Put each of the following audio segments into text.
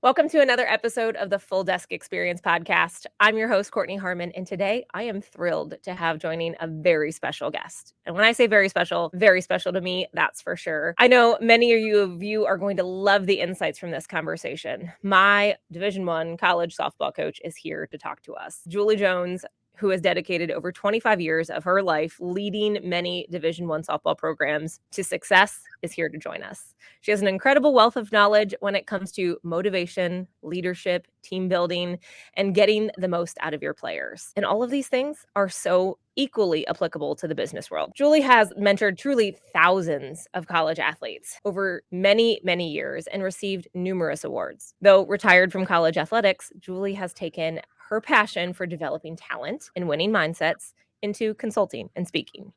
Welcome to another episode of the Full Desk Experience podcast. I'm your host, Courtney Harmon, and today I am thrilled to have joining a very special guest. And when I say very special to me, that's for sure. I know many of you are going to love the insights from this conversation. My Division I college softball coach is here to talk to us. Julie Jones, who has dedicated over 25 years of her life leading many Division I softball programs to success, is here to join us. She has an incredible wealth of knowledge when it comes to motivation, leadership, team building, and getting the most out of your players. And all of these things are so equally applicable to the business world. Julie has mentored truly thousands of college athletes over many, many years and received numerous awards. Though retired from college athletics, Julie has taken her passion for developing talent and winning mindsets into consulting and speaking.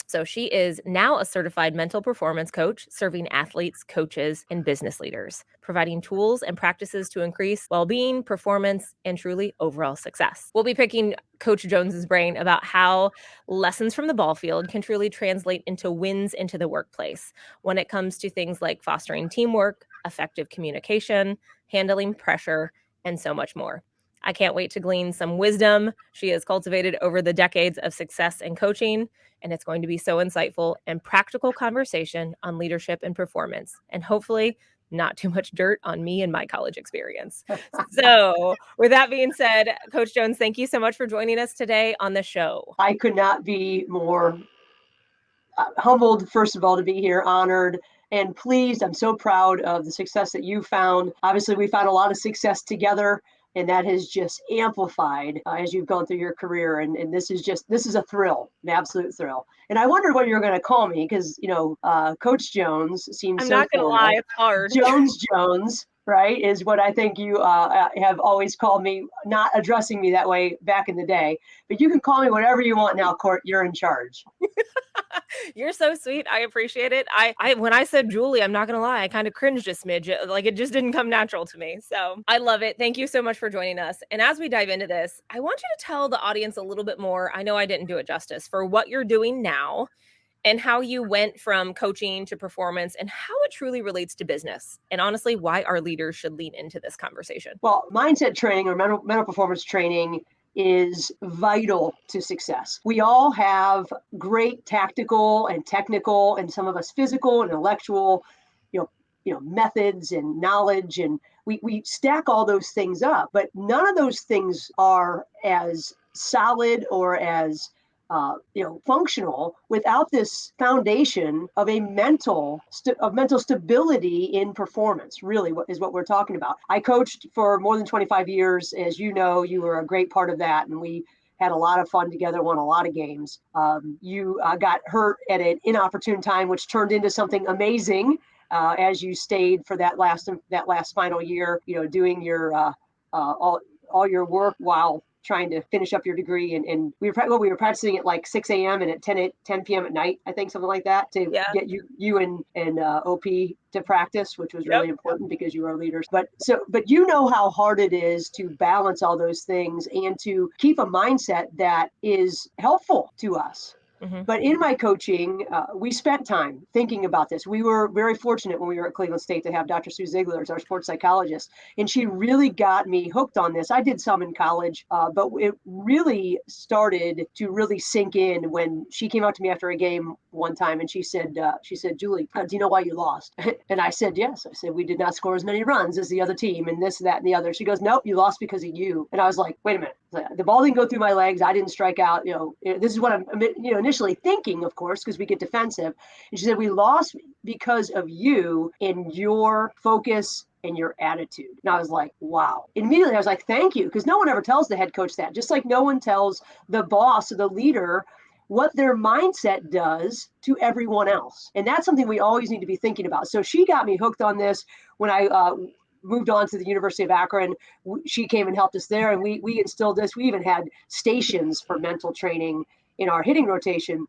So she is now a certified mental performance coach, serving athletes, coaches, and business leaders, providing tools and practices to increase well-being, performance, and truly overall success. We'll be picking Coach Jones's brain about how lessons from the ball field can truly translate into wins into the workplace when it comes to things like fostering teamwork, effective communication, handling pressure, and so much more. I can't wait to glean some wisdom she has cultivated over the decades of success and coaching, and it's going to be so insightful and practical conversation on leadership and performance, and hopefully not too much dirt on me and my college experience. So with that being said, Coach Jones, thank you so much for joining us today on the show. I could not be more humbled, first of all, to be here, honored, and pleased. I'm so proud of the success that you found. Obviously, we found a lot of success together, and that has just amplified as you've gone through your career. And this is a thrill, an absolute thrill. And I wondered what you were going to call me because, Coach Jones seems I'm so not going to lie, it's hard. Jones, right, is what I think you have always called me, not addressing me that way back in the day. But you can call me whatever you want now, Court. You're in charge. You're so sweet. I appreciate it. I when I said Julie, I'm not gonna lie, I kind of cringed a smidge. Like it just didn't come natural to me. So I love it. Thank you so much for joining us. And as we dive into this, I want you to tell the audience a little bit more. I know I didn't do it justice for what you're doing now and how you went from coaching to performance and how it truly relates to business. And honestly, why our leaders should lean into this conversation. Well, mindset training or mental performance training is vital to success. We all have great tactical and technical, and some of us physical and intellectual, methods and knowledge, and we stack all those things up. But none of those things are as solid or as functional without this foundation of a mental stability in performance. Really, what is what we're talking about. I coached for more than 25 years, as you know. You were a great part of that, and we had a lot of fun together, won a lot of games. You got hurt at an inopportune time, which turned into something amazing as you stayed for that last final year. Doing your all your work while trying to finish up your degree. And we were practicing at like 6 a.m. and at 10 p.m. at night, I think, something like that, to get you and OP to practice, which was really important because you are leaders. But you know how hard it is to balance all those things and to keep a mindset that is helpful to us. Mm-hmm. But in my coaching, we spent time thinking about this. We were very fortunate when we were at Cleveland State to have Dr. Sue Ziegler as our sports psychologist, and she really got me hooked on this. I did some in college, but it really started to really sink in when she came out to me after a game one time, and she said, "Julie, do you know why you lost?" And I said, "Yes." I said, "We did not score as many runs as the other team, and this, that, and the other." She goes, "Nope, you lost because of you." And I was like, "Wait a minute. The ball didn't go through my legs. I didn't strike out. This is what I'm, initially thinking, of course, because we get defensive." And she said, "We lost because of you and your focus and your attitude." And I was like, wow. Immediately I was like, thank you. Because no one ever tells the head coach that, just like no one tells the boss or the leader what their mindset does to everyone else. And that's something we always need to be thinking about. So she got me hooked on this when I moved on to the University of Akron. She came and helped us there, and we instilled this. We even had stations for mental training in our hitting rotation.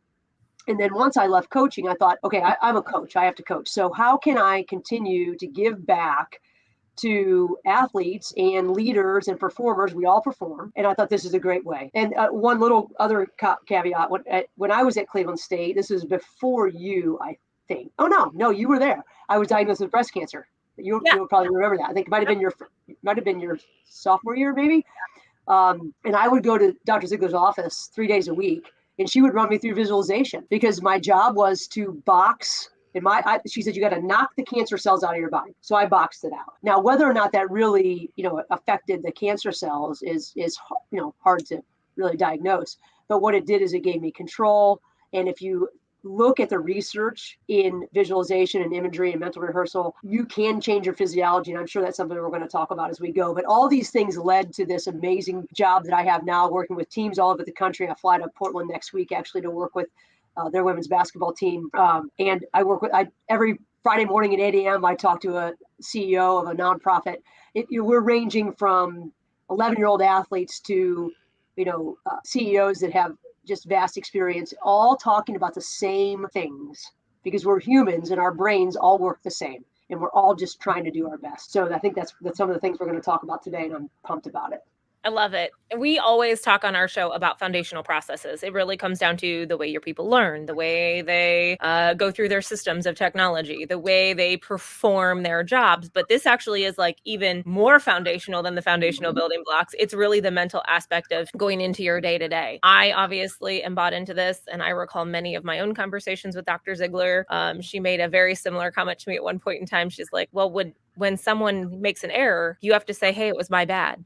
And then once I left coaching, I thought, okay, I'm a coach. I have to coach. So how can I continue to give back to athletes and leaders and performers? We all perform. And I thought this is a great way. And one little other caveat, when I was at Cleveland State, this was before you, I think. Oh, no, you were there. I was diagnosed with breast cancer. Yeah. You'll probably remember that. I think it might have been your sophomore year, maybe. And I would go to Dr. Ziegler's office 3 days a week, and she would run me through visualization because my job was to box. She said, you got to knock the cancer cells out of your body. So I boxed it out. Now, whether or not that really, affected the cancer cells is hard to really diagnose. But what it did is it gave me control. And if you look at the research in visualization and imagery and mental rehearsal, you can change your physiology. And I'm sure that's something we're going to talk about as we go. But all these things led to this amazing job that I have now, working with teams all over the country. I fly to Portland next week, actually, to work with their women's basketball team. And every Friday morning at 8 a.m., I talk to a CEO of a nonprofit. We're ranging from 11-year-old athletes to, CEOs that have just vast experience, all talking about the same things, because we're humans and our brains all work the same, and we're all just trying to do our best. So I think that's some of the things we're going to talk about today, and I'm pumped about it. I love it. We always talk on our show about foundational processes. It really comes down to the way your people learn, the way they go through their systems of technology, the way they perform their jobs. But this actually is like even more foundational than the foundational building blocks. It's really the mental aspect of going into your day to day. I obviously am bought into this, and I recall many of my own conversations with Dr. Ziegler. She made a very similar comment to me at one point in time. She's like, well, when someone makes an error, you have to say, hey, it was my bad.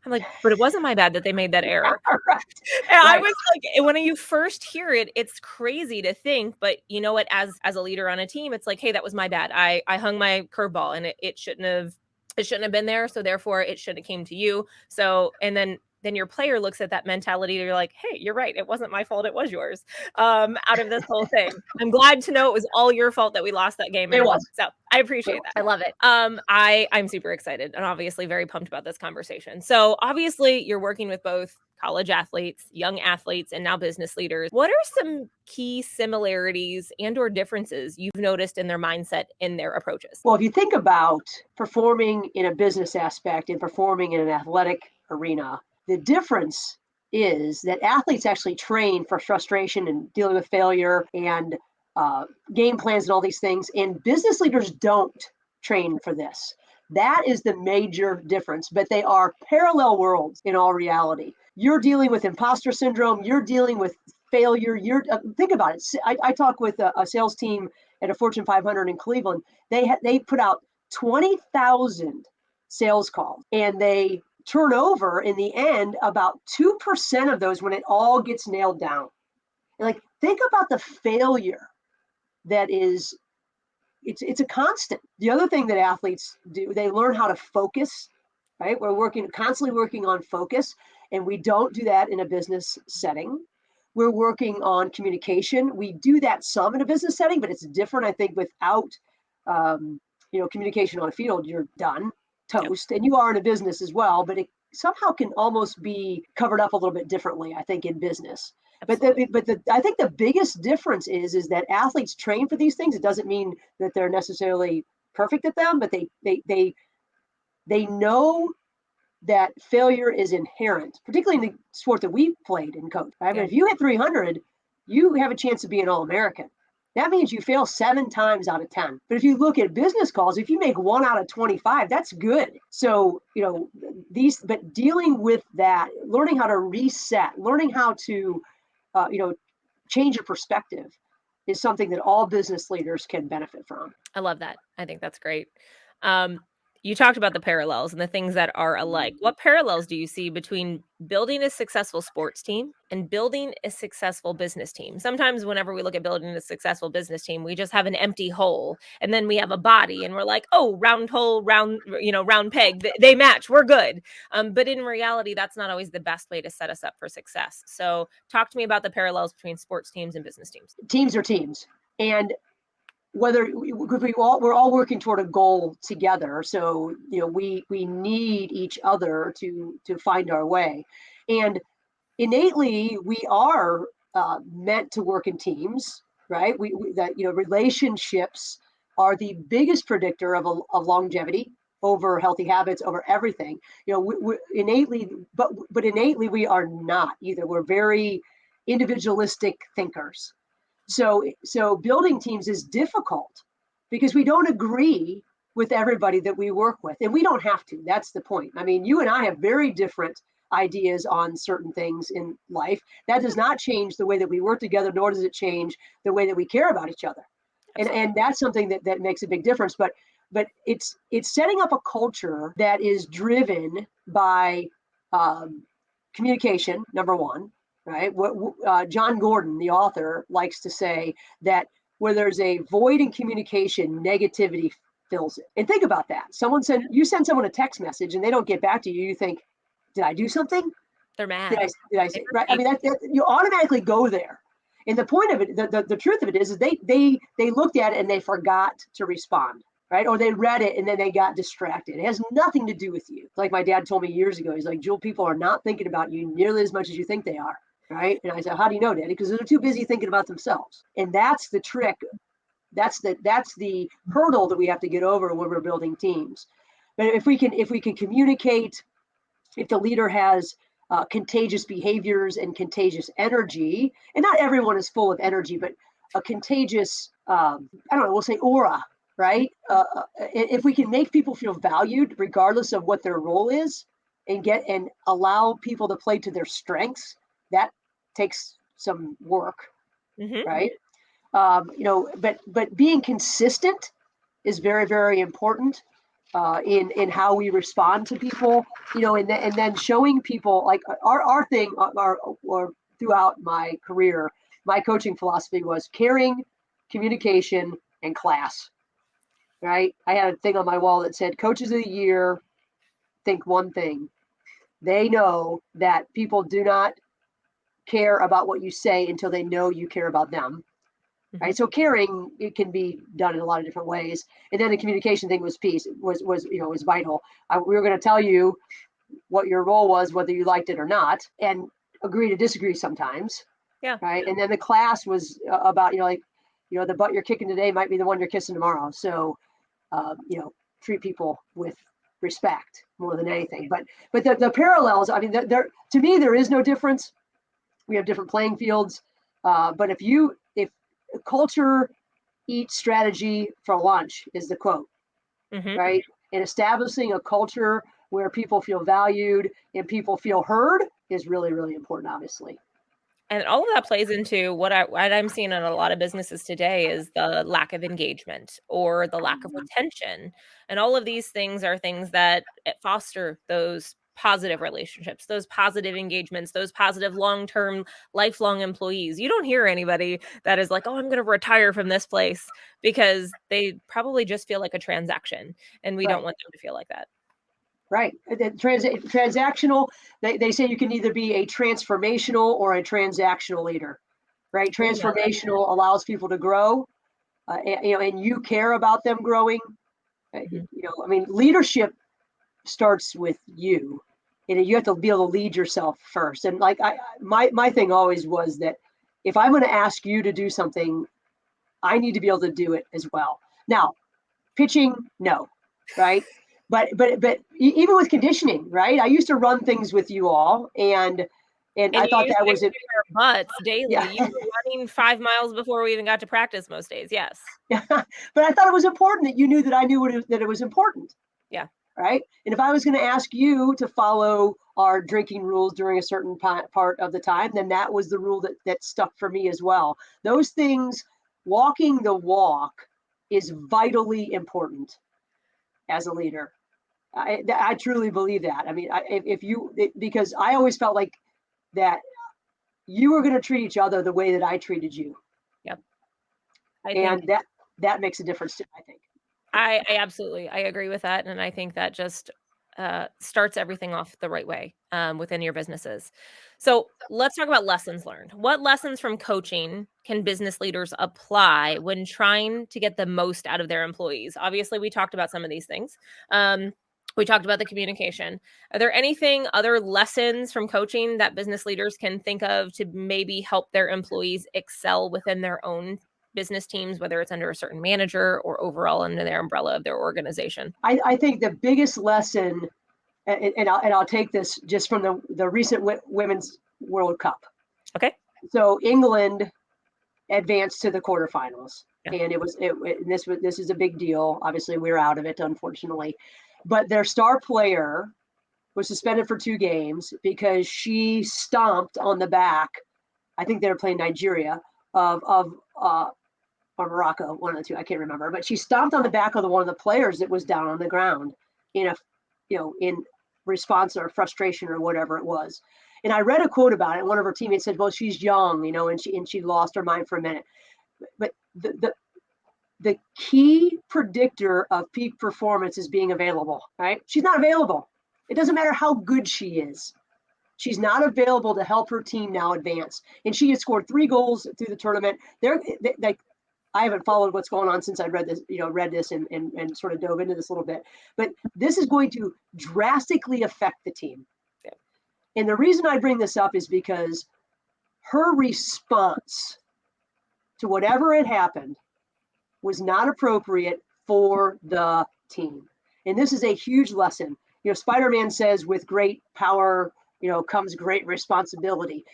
I'm like, but it wasn't my bad that they made that error. Right. And I was like, when you first hear it, it's crazy to think, but you know what, as a leader on a team, it's like, hey, that was my bad. I hung my curveball, and it shouldn't have been there. So therefore it shouldn't have came to you. So, and then your player looks at that mentality. You're like, hey, you're right. It wasn't my fault. It was yours. Out of this whole thing. I'm glad to know it was all your fault that we lost that game. It was. So I appreciate that. I love it. I'm super excited and obviously very pumped about this conversation. So obviously you're working with both college athletes, young athletes, and now business leaders. What are some key similarities and or differences you've noticed in their mindset, in their approaches? Well, if you think about performing in a business aspect and performing in an athletic arena, the difference is that athletes actually train for frustration and dealing with failure and game plans and all these things. And business leaders don't train for this. That is the major difference, but they are parallel worlds in all reality. You're dealing with imposter syndrome. You're dealing with failure. Think about it. I talk with a sales team at a Fortune 500 in Cleveland. They put out 20,000 sales calls, and they turn over in the end about 2% of those when it all gets nailed down. And like, think about the failure that is. It's a constant. The other thing that athletes do, they learn how to focus, right? We're constantly working on focus, and we don't do that in a business setting. We're working on communication. We do that some in a business setting, but it's different, I think, without, communication on a field. You're done, toast, and you are in a business as well, but it somehow can almost be covered up a little bit differently, I think, in business. But I think the biggest difference is that athletes train for these things. It doesn't mean that they're necessarily perfect at them, but they know that failure is inherent, particularly in the sport that we played and coached. Right? Yeah. I mean, if you hit 300, you have a chance to be an All-American. That means you fail 7 times out of 10. But if you look at business calls, if you make 1 out of 25, that's good. So, but dealing with that, learning how to reset, learning how to, change your perspective is something that all business leaders can benefit from. I love that. I think that's great. You talked about the parallels and the things that are alike. What parallels do you see between building a successful sports team and building a successful business team? Sometimes whenever we look at building a successful business team, we just have an empty hole, and then we have a body and we're like, oh, round hole, round peg, they match, we're good. But in reality, that's not always the best way to set us up for success. So talk to me about the parallels between sports teams and business teams. Teams are teams. And we're all working toward a goal together, so we need each other to find our way, and innately we are meant to work in teams, right? Relationships are the biggest predictor of longevity, over healthy habits, over everything. We innately, but innately we are not either. We're very individualistic thinkers. So building teams is difficult because we don't agree with everybody that we work with. And we don't have to. That's the point. I mean, you and I have very different ideas on certain things in life. That does not change the way that we work together, nor does it change the way that we care about each other. And that's something that makes a big difference. But it's setting up a culture that is driven by communication, number one, right? What John Gordon, the author, likes to say that where there's a void in communication, negativity fills it. And think about that. You send someone a text message and they don't get back to you. You think, did I do something? They're mad. Did I say right? I mean, you automatically go there. And the point of it, the truth of it is they looked at it and they forgot to respond, right? Or they read it and then they got distracted. It has nothing to do with you. Like my dad told me years ago, he's like, Jewel, people are not thinking about you nearly as much as you think they are, right? And I said, how do you know, Daddy? Because they're too busy thinking about themselves. And that's the trick. That's the hurdle that we have to get over when we're building teams. But if we can communicate, if the leader has contagious behaviors and contagious energy, and not everyone is full of energy, but a contagious, I don't know, we'll say aura, right? If we can make people feel valued, regardless of what their role is, and allow people to play to their strengths, that takes some work, right? But being consistent is very, very important. In how we respond to people, and then showing people, like our thing, or throughout my career, my coaching philosophy was caring, communication, and class. Right? I had a thing on my wall that said, "Coaches of the Year think one thing: they know that people do not care about what you say until they know you care about them." Right. So caring, it can be done in a lot of different ways. And then the communication thing was vital. We were going to tell you what your role was, whether you liked it or not, and agree to disagree sometimes. Yeah. Right. And then the class was about, the butt you're kicking today might be the one you're kissing tomorrow. So, treat people with respect more than anything. But the parallels, I mean, to me, there is no difference. We have different playing fields. But if culture eats strategy for lunch is the quote, right? And establishing a culture where people feel valued and people feel heard is really, really important, obviously. And all of that plays into what I'm seeing in a lot of businesses today is the lack of engagement or the lack of retention. And all of these things are things that foster those positive relationships, those positive engagements, those positive long-term, lifelong employees. You don't hear anybody that is like, oh, I'm going to retire from this place, because they probably just feel like a transaction, and we don't want them to feel like that. Right. Transactional, they say you can either be a transformational or a transactional leader, right? Transformational allows people to grow, and you care about them growing. I mean, leadership starts with you, and you have to be able to lead yourself first. And like my thing always was that if I'm going to ask you to do something, I need to be able to do it as well. Now, pitching, no, right? But even with conditioning, right? I used to run things with you all, and I thought that was it. Butts daily. Yeah. You were running 5 miles before we even got to practice most days. Yes. But I thought it was important that you knew that I knew that it was important. Yeah. Right. And if I was going to ask you to follow our drinking rules during a certain part of the time, then that was the rule that stuck for me as well. Those things, walking the walk, is vitally important as a leader. I truly believe that. I mean, because I always felt like that you were going to treat each other the way that I treated you. Yep. And that makes a difference too, I think. I absolutely, I agree with that. And I think that just starts everything off the right way within your businesses. So let's talk about lessons learned. What lessons from coaching can business leaders apply when trying to get the most out of their employees? Obviously, we talked about some of these things. We talked about the communication. Are there other lessons from coaching that business leaders can think of to maybe help their employees excel within their own business teams, whether it's under a certain manager or overall under their umbrella of their organization? I think the biggest lesson, and I'll take this just from the recent Women's World Cup. Okay. So England advanced to the quarterfinals. Yeah. And this is a big deal. Obviously, we're out of it, unfortunately. But their star player was suspended for 2 games because she stomped on the back. I think they were playing Nigeria of or Morocco, one of the two. I can't remember. But she stomped on the back of one of the players that was down on the ground in in response or frustration or whatever it was. And I read a quote about it. One of her teammates said, "Well, she's young, and she lost her mind for a minute." But the key predictor of peak performance is being available, right? She's not available. It doesn't matter how good she is. She's not available to help her team now advance. And she has scored 3 goals through the tournament. I haven't followed what's going on since I read this and sort of dove into this a little bit. But this is going to drastically affect the team. Yeah. And the reason I bring this up is because her response to whatever had happened was not appropriate for the team. And this is a huge lesson. Spider-Man says, with great power, comes great responsibility.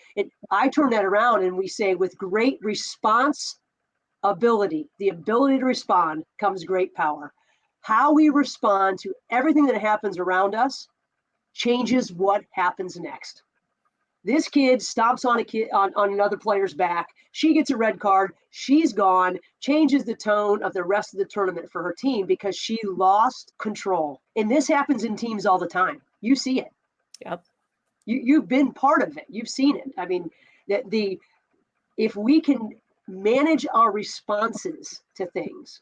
I turn that around and we say, with great responsibility, the ability to respond, comes great power. How we respond to everything that happens around us changes what happens next. This kid stomps on another player's back. She gets a red card. She's gone, changes the tone of the rest of the tournament for her team because she lost control. And this happens in teams all the time. You see it. Yep. You've been part of it. You've seen it. I mean, if we can manage our responses to things,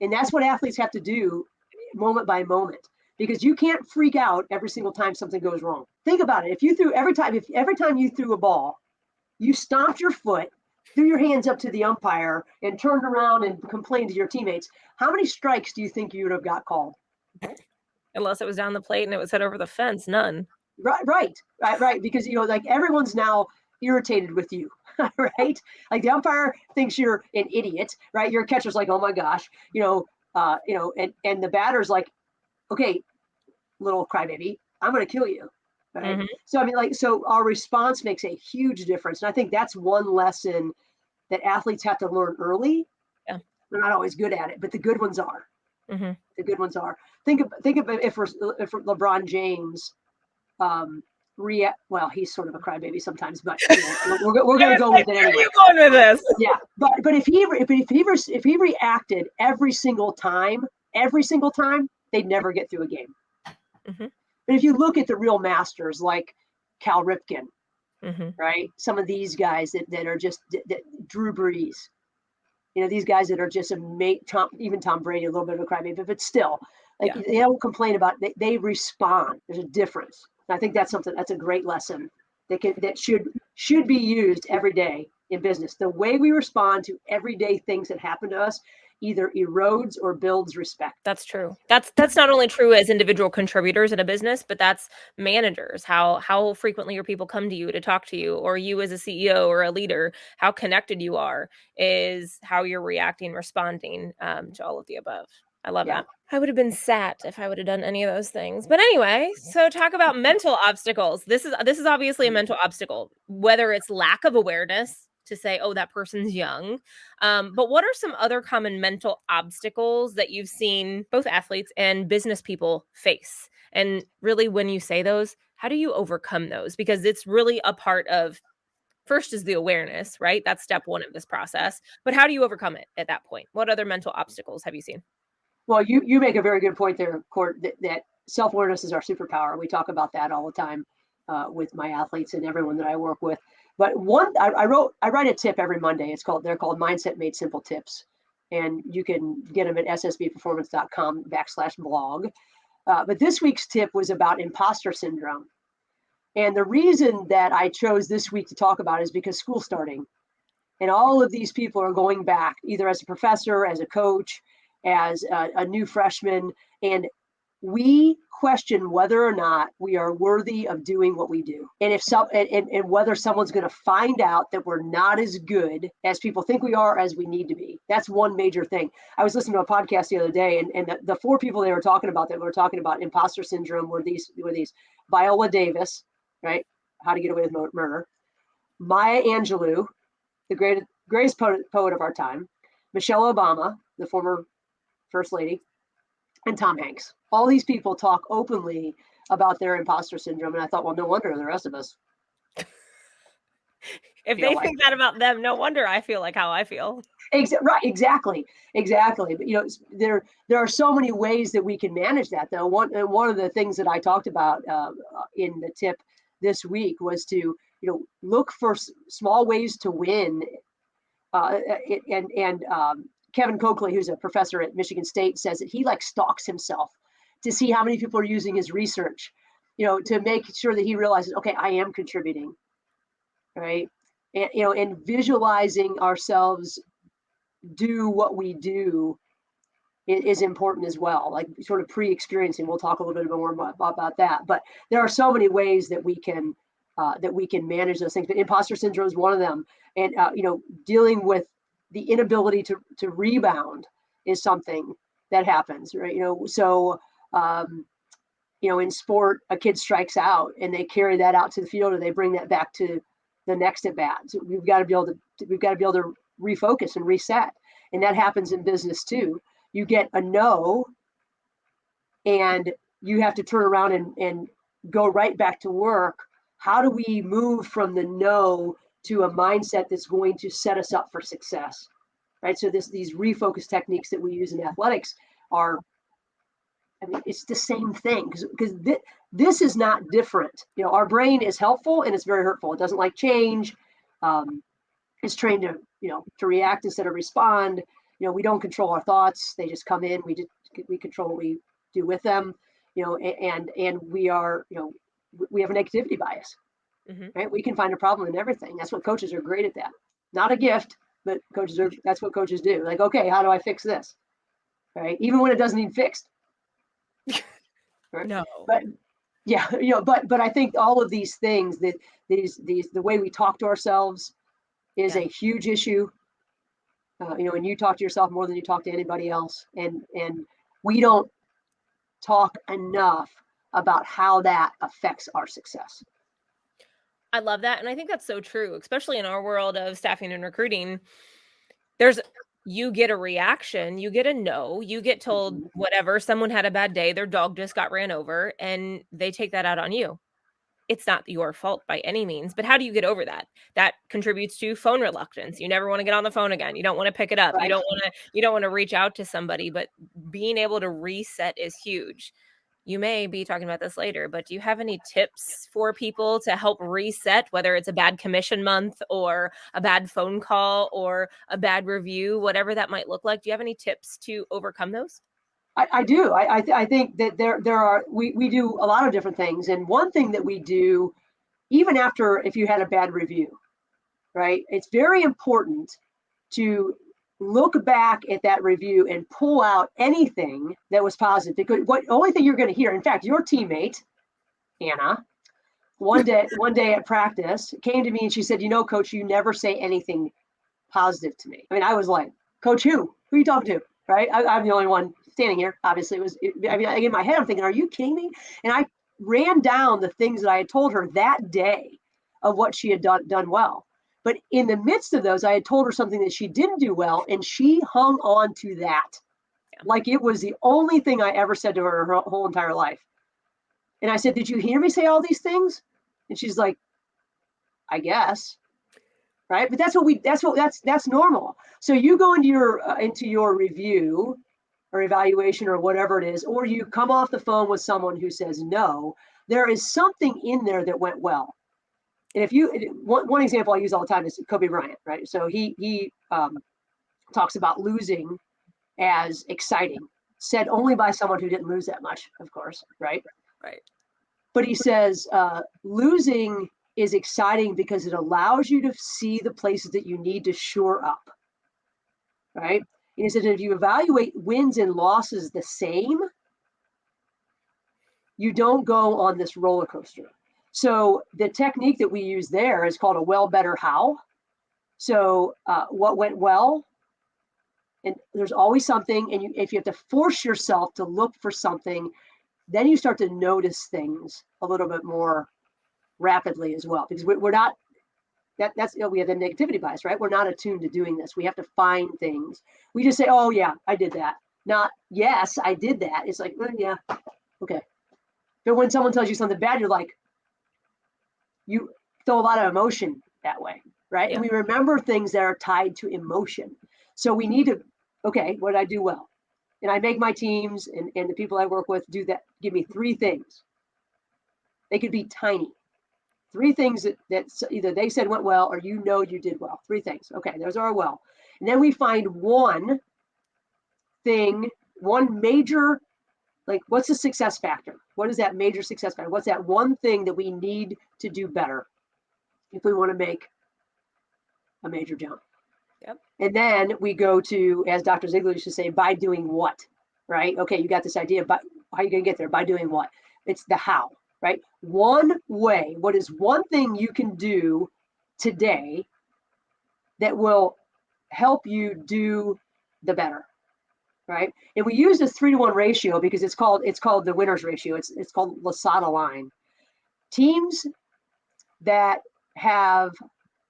and that's what athletes have to do moment by moment, because you can't freak out every single time something goes wrong. Think about it. Every time you threw a ball, you stomped your foot, threw your hands up to the umpire, and turned around and complained to your teammates, how many strikes do you think you would have got called? Unless it was down the plate and it was hit over the fence, none. Right. Because everyone's now irritated with you, right? Like the umpire thinks you're an idiot, right? Your catcher's like, oh my gosh, and the batter's like, okay, little crybaby, I'm going to kill you. Right. Mm-hmm. So our response makes a huge difference. And I think that's one lesson that athletes have to learn early. Yeah. They're not always good at it, but the good ones are. Mm-hmm. The good ones are. Think of if LeBron James, he's sort of a crybaby sometimes, but we're going to go with it anyway. Where are you going with this? Yeah, but if he reacted every single time, they'd never get through a game. Mm-hmm. But if you look at the real masters like Cal Ripken, mm-hmm. right? Some of these guys that are just Drew Brees, these guys that are just even Tom Brady, a little bit of a crybaby, but still, they don't complain about it. They respond. There's a difference. And I think that's a great lesson that should be used every day in business. The way we respond to everyday things that happen to us either erodes or builds respect. That's true. That's not only true as individual contributors in a business, but that's managers. How frequently your people come to you to talk to you, or you as a CEO or a leader, how connected you are is how you're reacting, responding to all of the above. I love that. I would have been sat if I would have done any of those things. But anyway, so talk about mental obstacles. This is obviously a mental obstacle, whether it's lack of awareness to say, oh, that person's young. But what are some other common mental obstacles that you've seen both athletes and business people face? And really, when you say those, how do you overcome those? Because it's really a part of, first is the awareness, right? That's step one of this process. But how do you overcome it at that point? What other mental obstacles have you seen? Well, you make a very good point there, Court, that self-awareness is our superpower. We talk about that all the time with my athletes and everyone that I work with. But I write a tip every Monday. They're called Mindset Made Simple Tips. And you can get them at ssbperformance.com/blog. But this week's tip was about imposter syndrome. And the reason that I chose this week to talk about it is because school's starting. And all of these people are going back, either as a professor, as a coach, as a new freshman. And we question whether or not we are worthy of doing what we do. And and whether someone's going to find out that we're not as good as people think we are, as we need to be. That's one major thing. I was listening to a podcast the other day, and the 4 people they were talking about imposter syndrome were these Viola Davis, right? How to Get Away with Murder. Maya Angelou, the greatest poet of our time. Michelle Obama, the former first lady, and Tom Hanks. All these people talk openly about their imposter syndrome. And I thought, well, no wonder the rest of us If feel they like think that about them, no wonder I feel like how I feel. Right, exactly. But there are so many ways that we can manage that. Though one of the things that I talked about in the tip this week was to look for small ways to win. And Kevin Coakley, who's a professor at Michigan State, says that he stalks himself to see how many people are using his research, to make sure that he realizes, okay, I am contributing, right? And visualizing ourselves do what we do is important as well, like sort of pre-experiencing. We'll talk a little bit more about that, but there are so many ways that we can manage those things. But imposter syndrome is one of them, and dealing with the inability to rebound is something that happens, right? In sport, a kid strikes out and they carry that out to the field, or they bring that back to the next at bat. So we've got to be able to refocus and reset. And that happens in business too. You get a no and you have to turn around and go right back to work. How do we move from the no to a mindset that's going to set us up for success? Right. So these refocus techniques that we use in athletics are, it's the same thing, because this is not different. Our brain is helpful and it's very hurtful. It doesn't like change. It's trained to react instead of respond. We don't control our thoughts; they just come in. We control what we do with them. And we are we have a negativity bias, right? We can find a problem in everything. That's what coaches are great at. That, not a gift, but that's what coaches do. Like, okay, how do I fix this? Right, even when it doesn't need fixed. Right? No. But yeah, but I think all of these things, that the way we talk to ourselves is a huge issue. And you talk to yourself more than you talk to anybody else, and we don't talk enough about how that affects our success. I love that, and I think that's so true, especially in our world of staffing and recruiting. You get a reaction, you get a no, you get told whatever, someone had a bad day, their dog just got ran over, and they take that out on you. It's not your fault by any means, but how do you get over that? That contributes to phone reluctance. You never wanna get on the phone again. You don't wanna pick it up. Right. You don't wanna reach out to somebody, but being able to reset is huge. You may be talking about this later, but do you have any tips for people to help reset, whether it's a bad commission month or a bad phone call or a bad review, whatever that might look like? Do you have any tips to overcome those? I do. I think that we do a lot of different things, and one thing that we do, even after, if you had a bad review, right? It's very important to look back at that review and pull out anything that was positive. Because only thing you're going to hear, in fact, your teammate Anna, one day at practice, came to me and she said, Coach, you never say anything positive to me. I mean, I was like, Coach, who are you talking to? Right? I'm the only one standing here. Obviously, in my head, I'm thinking, are you kidding me? And I ran down the things that I had told her that day of what she had done well. But in the midst of those, I had told her something that she didn't do well, and she hung on to that like it was the only thing I ever said to her whole entire life. And I said, did you hear me say all these things? And she's like, I guess. Right. But that's normal. So you go into your review or evaluation or whatever it is, or you come off the phone with someone who says no, there is something in there that went well. And one example I use all the time is Kobe Bryant, right? So he talks about losing as exciting, said only by someone who didn't lose that much, of course, right? Right. But he says losing is exciting because it allows you to see the places that you need to shore up, right? And he said if you evaluate wins and losses the same, you don't go on this roller coaster. So the technique that we use there is called a well, better, how. So what went well, and there's always something, and if you have to force yourself to look for something, then you start to notice things a little bit more rapidly as well, because we're not, that's we have the negativity bias, right? We're not attuned to doing this. We have to find things. We just say, oh yeah, I did that. Not yes, I did that. It's like, yeah, okay. But when someone tells you something bad, you're like, you throw a lot of emotion that way, right? Yeah. And we remember things that are tied to emotion. So we need to, okay, what did I do well? And I make my teams and the people I work with do that. Give me 3 things. They could be tiny. 3 things that either they said went well or you did well. 3 things. Okay, those are well. And then we find one thing, one major, like what's the success factor? What is that major success factor? What's that one thing that we need to do better if we want to make a major jump? Yep. And then we go to, as Dr. Ziegler used to say, by doing what, right? Okay, you got this idea, but how are you going to get there? By doing what? It's the how, right? One way, what is one thing you can do today that will help you do the better, right? And we use this 3-to-1 ratio because it's called the winner's ratio. It's called Lasada line. Teams that have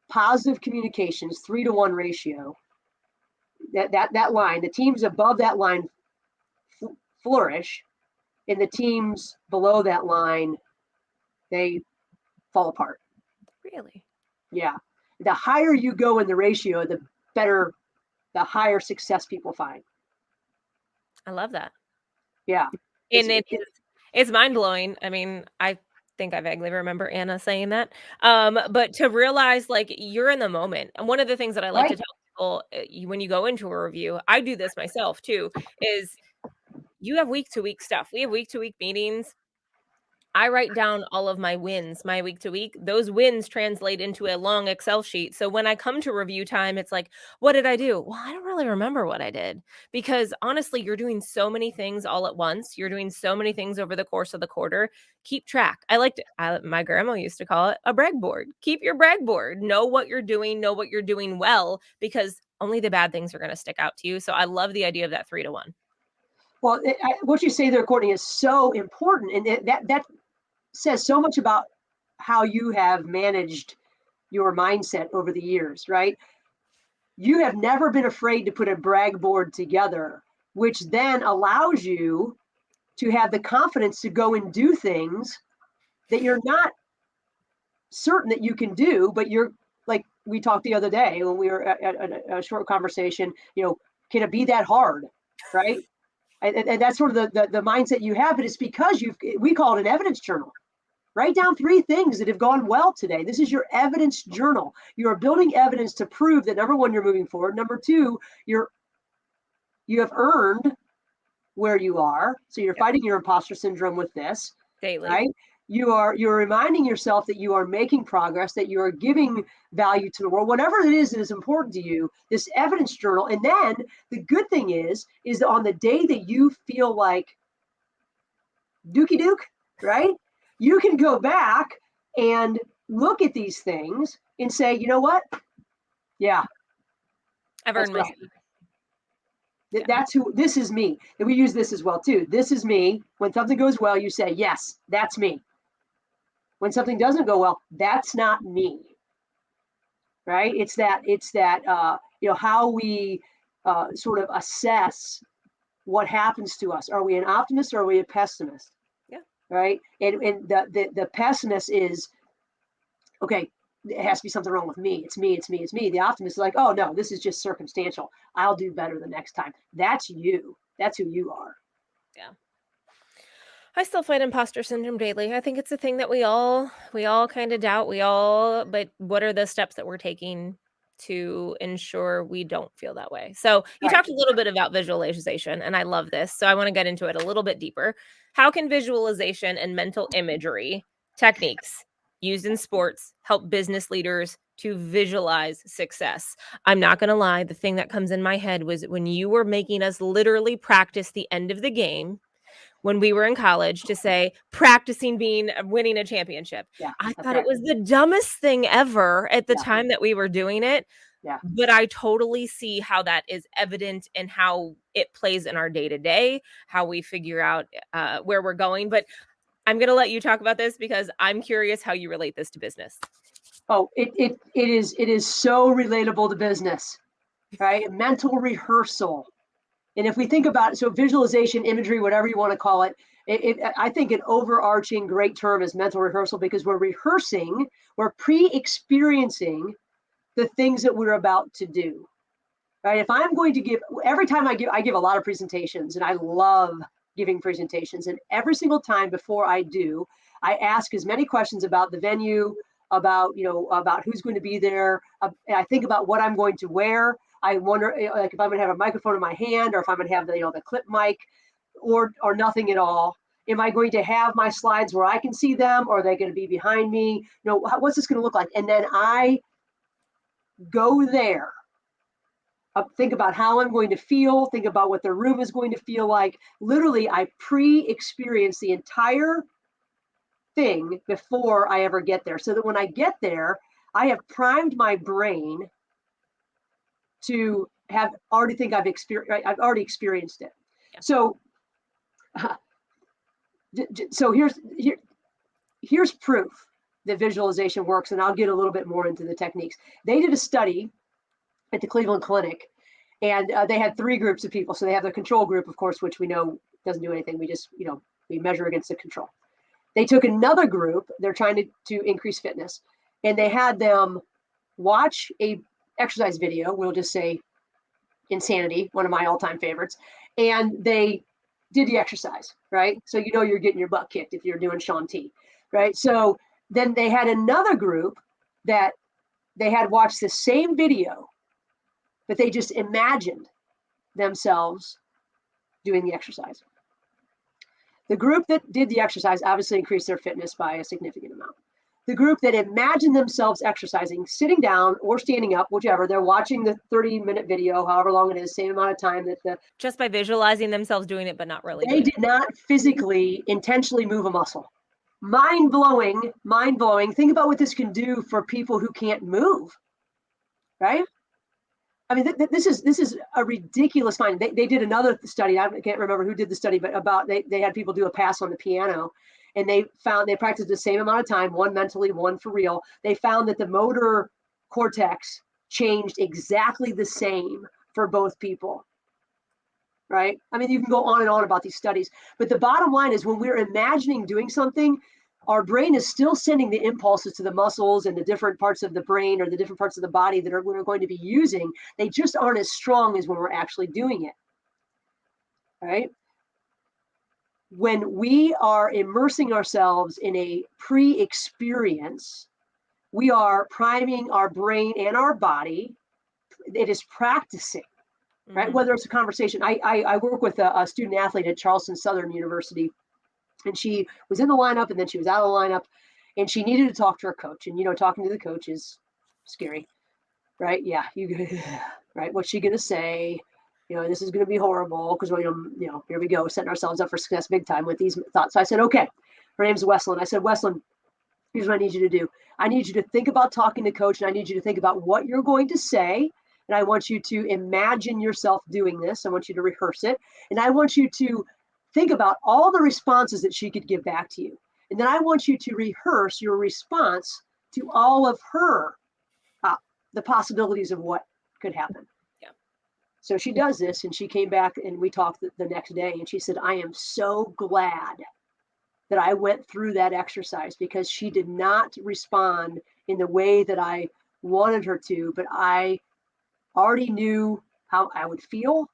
positive communications, 3-to-1 ratio, that line, the teams above that line flourish, and the teams below that line, they fall apart. Really? Yeah. The higher you go in the ratio, the higher success people find. I love that. Yeah. And it's mind-blowing. I mean, I think I vaguely remember Anna saying that. But to realize like you're in the moment. And one of the things that I like to right. tell people when you go into a review, I do this myself too, is you have week to week stuff. We have week to week meetings. I write down all of my wins, my week to week. Those wins translate into a long Excel sheet. So when I come to review time, it's like, what did I do? Well, I don't really remember what I did because honestly, you're doing so many things all at once. You're doing so many things over the course of the quarter. Keep track. My grandma used to call it a brag board. Keep your brag board. Know what you're doing, know what you're doing well, because only the bad things are going to stick out to you. So I love the idea of that 3-to-1. Well, what you say there, Courtney, is so important. And that says so much about how you have managed your mindset over the years, right? You have never been afraid to put a brag board together, which then allows you to have the confidence to go and do things that you're not certain that you can do, but you're like we talked the other day when we were at a short conversation, can it be that hard, right? And that's sort of the mindset you have, but it's because we call it an evidence journal. Write down 3 things that have gone well today. This is your evidence journal. You are building evidence to prove that number 1, you're moving forward. Number 2, you have earned where you are. So you're fighting your imposter syndrome with this Daily. Right? You're reminding yourself that you are making progress, that you are giving value to the world, whatever it is that is important to you, this evidence journal. And then the good thing is that on the day that you feel like dookie duke, right? You can go back and look at these things and say, you know what? Yeah. I've earned my Right. This is me. And we use this as well too. This is me. When something goes well, you say, yes, that's me. When something doesn't go well, that's not me. Right? It's that how we sort of assess what happens to us. Are we an optimist or are we a pessimist? Yeah. Right. And the pessimist is, okay, it has to be something wrong with me. It's me. The optimist is like, oh no, this is just circumstantial. I'll do better the next time. That's you. That's who you are. Yeah. I still fight imposter syndrome daily. I think it's a thing that we all kind of doubt. But what are the steps that we're taking to ensure we don't feel that way? So you Right. talked a little bit about visualization, and I love this. So I want to get into it a little bit deeper. How can visualization and mental imagery techniques used in sports help business leaders to visualize success? I'm not going to lie. The thing that comes in my head was when you were making us literally practice the end of the game when we were in college to say practicing winning a championship. Yeah. I That's thought right. it was the dumbest thing ever at the Yeah. time that we were doing it. Yeah. But I totally see how that is evident in how it plays in our day to day, how we figure out where we're going. But I'm going to let you talk about this because I'm curious how you relate this to business. Oh, it is so relatable to business, right? Mental rehearsal. And if we think about it, so visualization, imagery, whatever you want to call it, I think an overarching great term is mental rehearsal, because we're rehearsing, we're pre-experiencing the things that we're about to do. Right? If I'm going to give, every time I give a lot of presentations, and I love giving presentations. And every single time before I do, I ask as many questions about the venue, about who's going to be there. I think about what I'm going to wear. I wonder, like, if I'm going to have a microphone in my hand, or if I'm going to have the clip mic, or nothing at all. Am I going to have my slides where I can see them, or are they going to be behind me? What's this going to look like? And then I go there. Think about how I'm going to feel, think about what the room is going to feel like. Literally, I pre-experience the entire thing before I ever get there, so that when I get there, I have primed my brain to have already think I've already experienced it. Yeah. So, here's proof that visualization works, and I'll get a little bit more into the techniques. They did a study at the Cleveland Clinic, and they had 3 groups of people. So they have the control group, of course, which we know doesn't do anything. We just, we measure against the control. They took another group. They're trying to increase fitness, and they had them watch a exercise video. We'll just say Insanity, one of my all-time favorites. And they did the exercise, right? So you're getting your butt kicked if you're doing Shaun T, right? So then they had another group that they had watched the same video, but they just imagined themselves doing the exercise. The group that did the exercise obviously increased their fitness by a significant amount. The group that imagined themselves exercising, sitting down or standing up, whichever, they're watching the 30-minute video, however long it is, same amount of time that just by visualizing themselves doing it, but not really. They did not physically intentionally move a muscle. Mind blowing, mind blowing. Think about what this can do for people who can't move, right? I mean, this is a ridiculous find. They did another study. I can't remember who did the study, but about they had people do a pass on the piano, and they practiced the same amount of time, one mentally, one for real. They found that the motor cortex changed exactly the same for both people. Right? I mean, you can go on and on about these studies, but the bottom line is, when we're imagining doing something, our brain is still sending the impulses to the muscles and the different parts of the brain or the different parts of the body that we're going to be using. They just aren't as strong as when we're actually doing it. Right? When we are immersing ourselves in a pre-experience, we are priming our brain and our body. It is practicing. Right? Mm-hmm. Whether it's a conversation. I work with a student athlete at Charleston Southern University, and she was in the lineup, and then she was out of the lineup, and she needed to talk to her coach. And, talking to the coach is scary, right? Yeah. Right. What's she going to say? This is going to be horrible, because, here we go, setting ourselves up for success big time with these thoughts. So I said, okay, her name's Wesleyan. I said, Wesleyan, here's what I need you to do. I need you to think about talking to coach, and I need you to think about what you're going to say. And I want you to imagine yourself doing this. I want you to rehearse it. And I want you to think about all the responses that she could give back to you. And then I want you to rehearse your response to all of her, the possibilities of what could happen. Yeah. So she does this, and she came back, and we talked the next day, and she said, I am so glad that I went through that exercise, because she did not respond in the way that I wanted her to, but I already knew how I would feel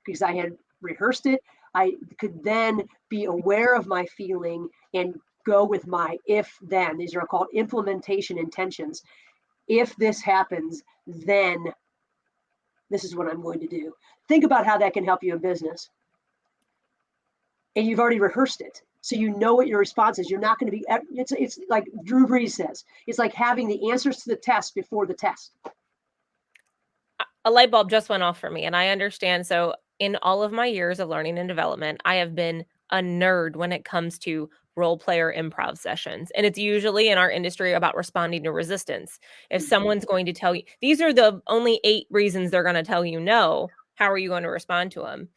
because I had rehearsed it. I could then be aware of my feeling and go with my if then. These are called implementation intentions. If this happens, then this is what I'm going to do. Think about how that can help you in business. And you've already rehearsed it. So you know what your response is. You're not going to be, it's like Drew Brees says, it's like having the answers to the test before the test. A light bulb just went off for me, and I understand. So in all of my years of learning and development, I have been a nerd when it comes to role player improv sessions. And it's usually in our industry about responding to resistance. If someone's going to tell you, these are the only 8 reasons they're going to tell you no, how are you going to respond to them?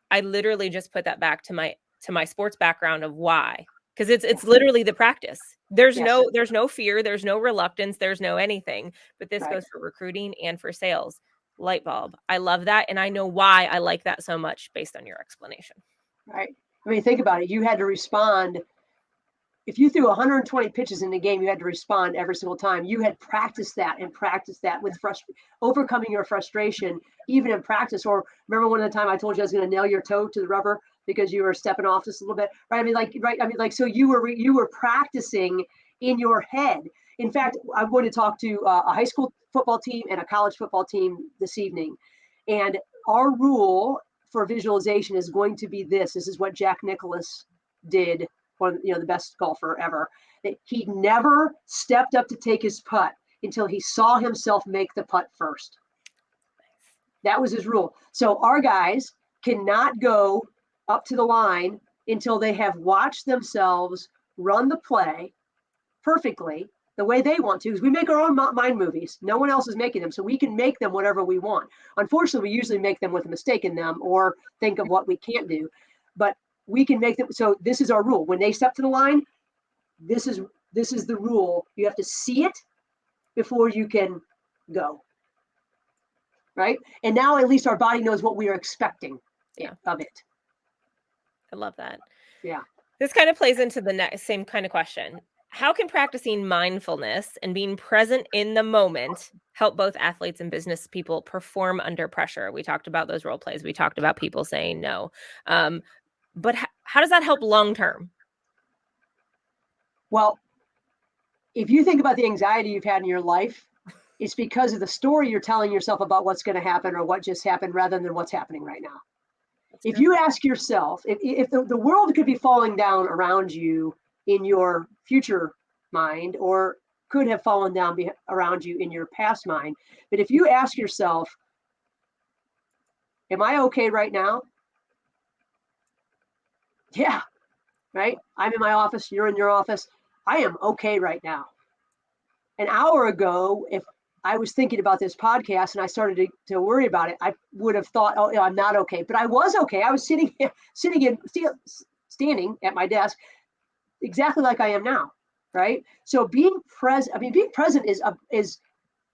I literally just put that back to my sports background of why. because it's literally the practice. There's Yes. no fear, there's no reluctance, there's no anything. But this Right. goes for recruiting and for sales. Light bulb. I love that, and I know why I like that so much based on your explanation. Right. I mean, think about it. You had to respond. If you threw 120 pitches in the game, you had to respond every single time. You had practiced that with overcoming your frustration, even in practice. Or remember one of the time I told you I was going to nail your toe to the rubber because you were stepping off just a little bit, right? I mean, so you were practicing in your head. In fact, I'm going to talk to a high school football team and a college football team this evening, and our rule for visualization is going to be this. This is what Jack Nicklaus did, one of the best golfer ever. He never stepped up to take his putt until he saw himself make the putt first. That was his rule. So our guys cannot go up to the line until they have watched themselves run the play perfectly the way they want to, because we make our own mind movies. No one else is making them, so we can make them whatever we want. Unfortunately, we usually make them with a mistake in them or think of what we can't do, but we can make them. So this is our rule. When they step to the line, this is the rule. You have to see it before you can go. Right? And now at least our body knows what we are expecting of it. I love that. Yeah. This kind of plays into the same kind of question. How can practicing mindfulness and being present in the moment help both athletes and business people perform under pressure? We talked about those role plays. We talked about people saying no. But how does that help long term? Well, if you think about the anxiety you've had in your life, it's because of the story you're telling yourself about what's going to happen or what just happened rather than what's happening right now. If you ask yourself, if the world could be falling down around you in your future mind, or could have fallen down around you in your past mind, but if you ask yourself, am I okay right now? Yeah, right? I'm in my office, you're in your office. I am okay right now. An hour ago, if I was thinking about this podcast and I started to worry about it, I would have thought, oh, I'm not okay. But I was okay. I was standing at my desk exactly like I am now, right? So being present is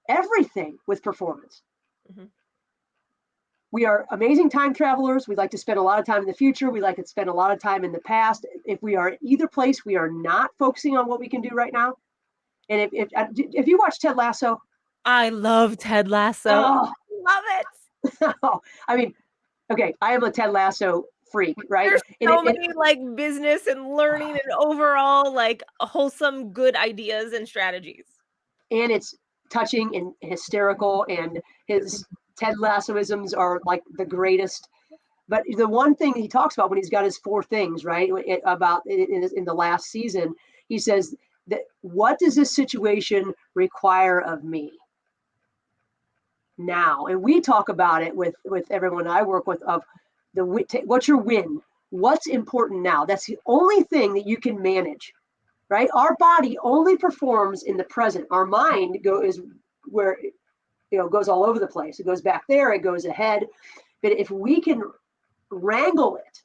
everything with performance. Mm-hmm. We are amazing time travelers. We like to spend a lot of time in the future. We like to spend a lot of time in the past. If we are in either place, we are not focusing on what we can do right now. And if you watch Ted Lasso, I love Ted Lasso. Oh, love it. I mean, okay, I am a Ted Lasso freak, right? There's so many like business and learning and overall like wholesome good ideas and strategies. And it's touching and hysterical, and his Ted Lassoisms are like the greatest. But the one thing he talks about when he's got his 4 things, right, about in the last season, he says that what does this situation require of me now? And we talk about it with everyone I work with of what's your win? What's important now? That's the only thing that you can manage, right? Our body only performs in the present. Our mind is where goes all over the place. It goes back there, it goes ahead. But if we can wrangle it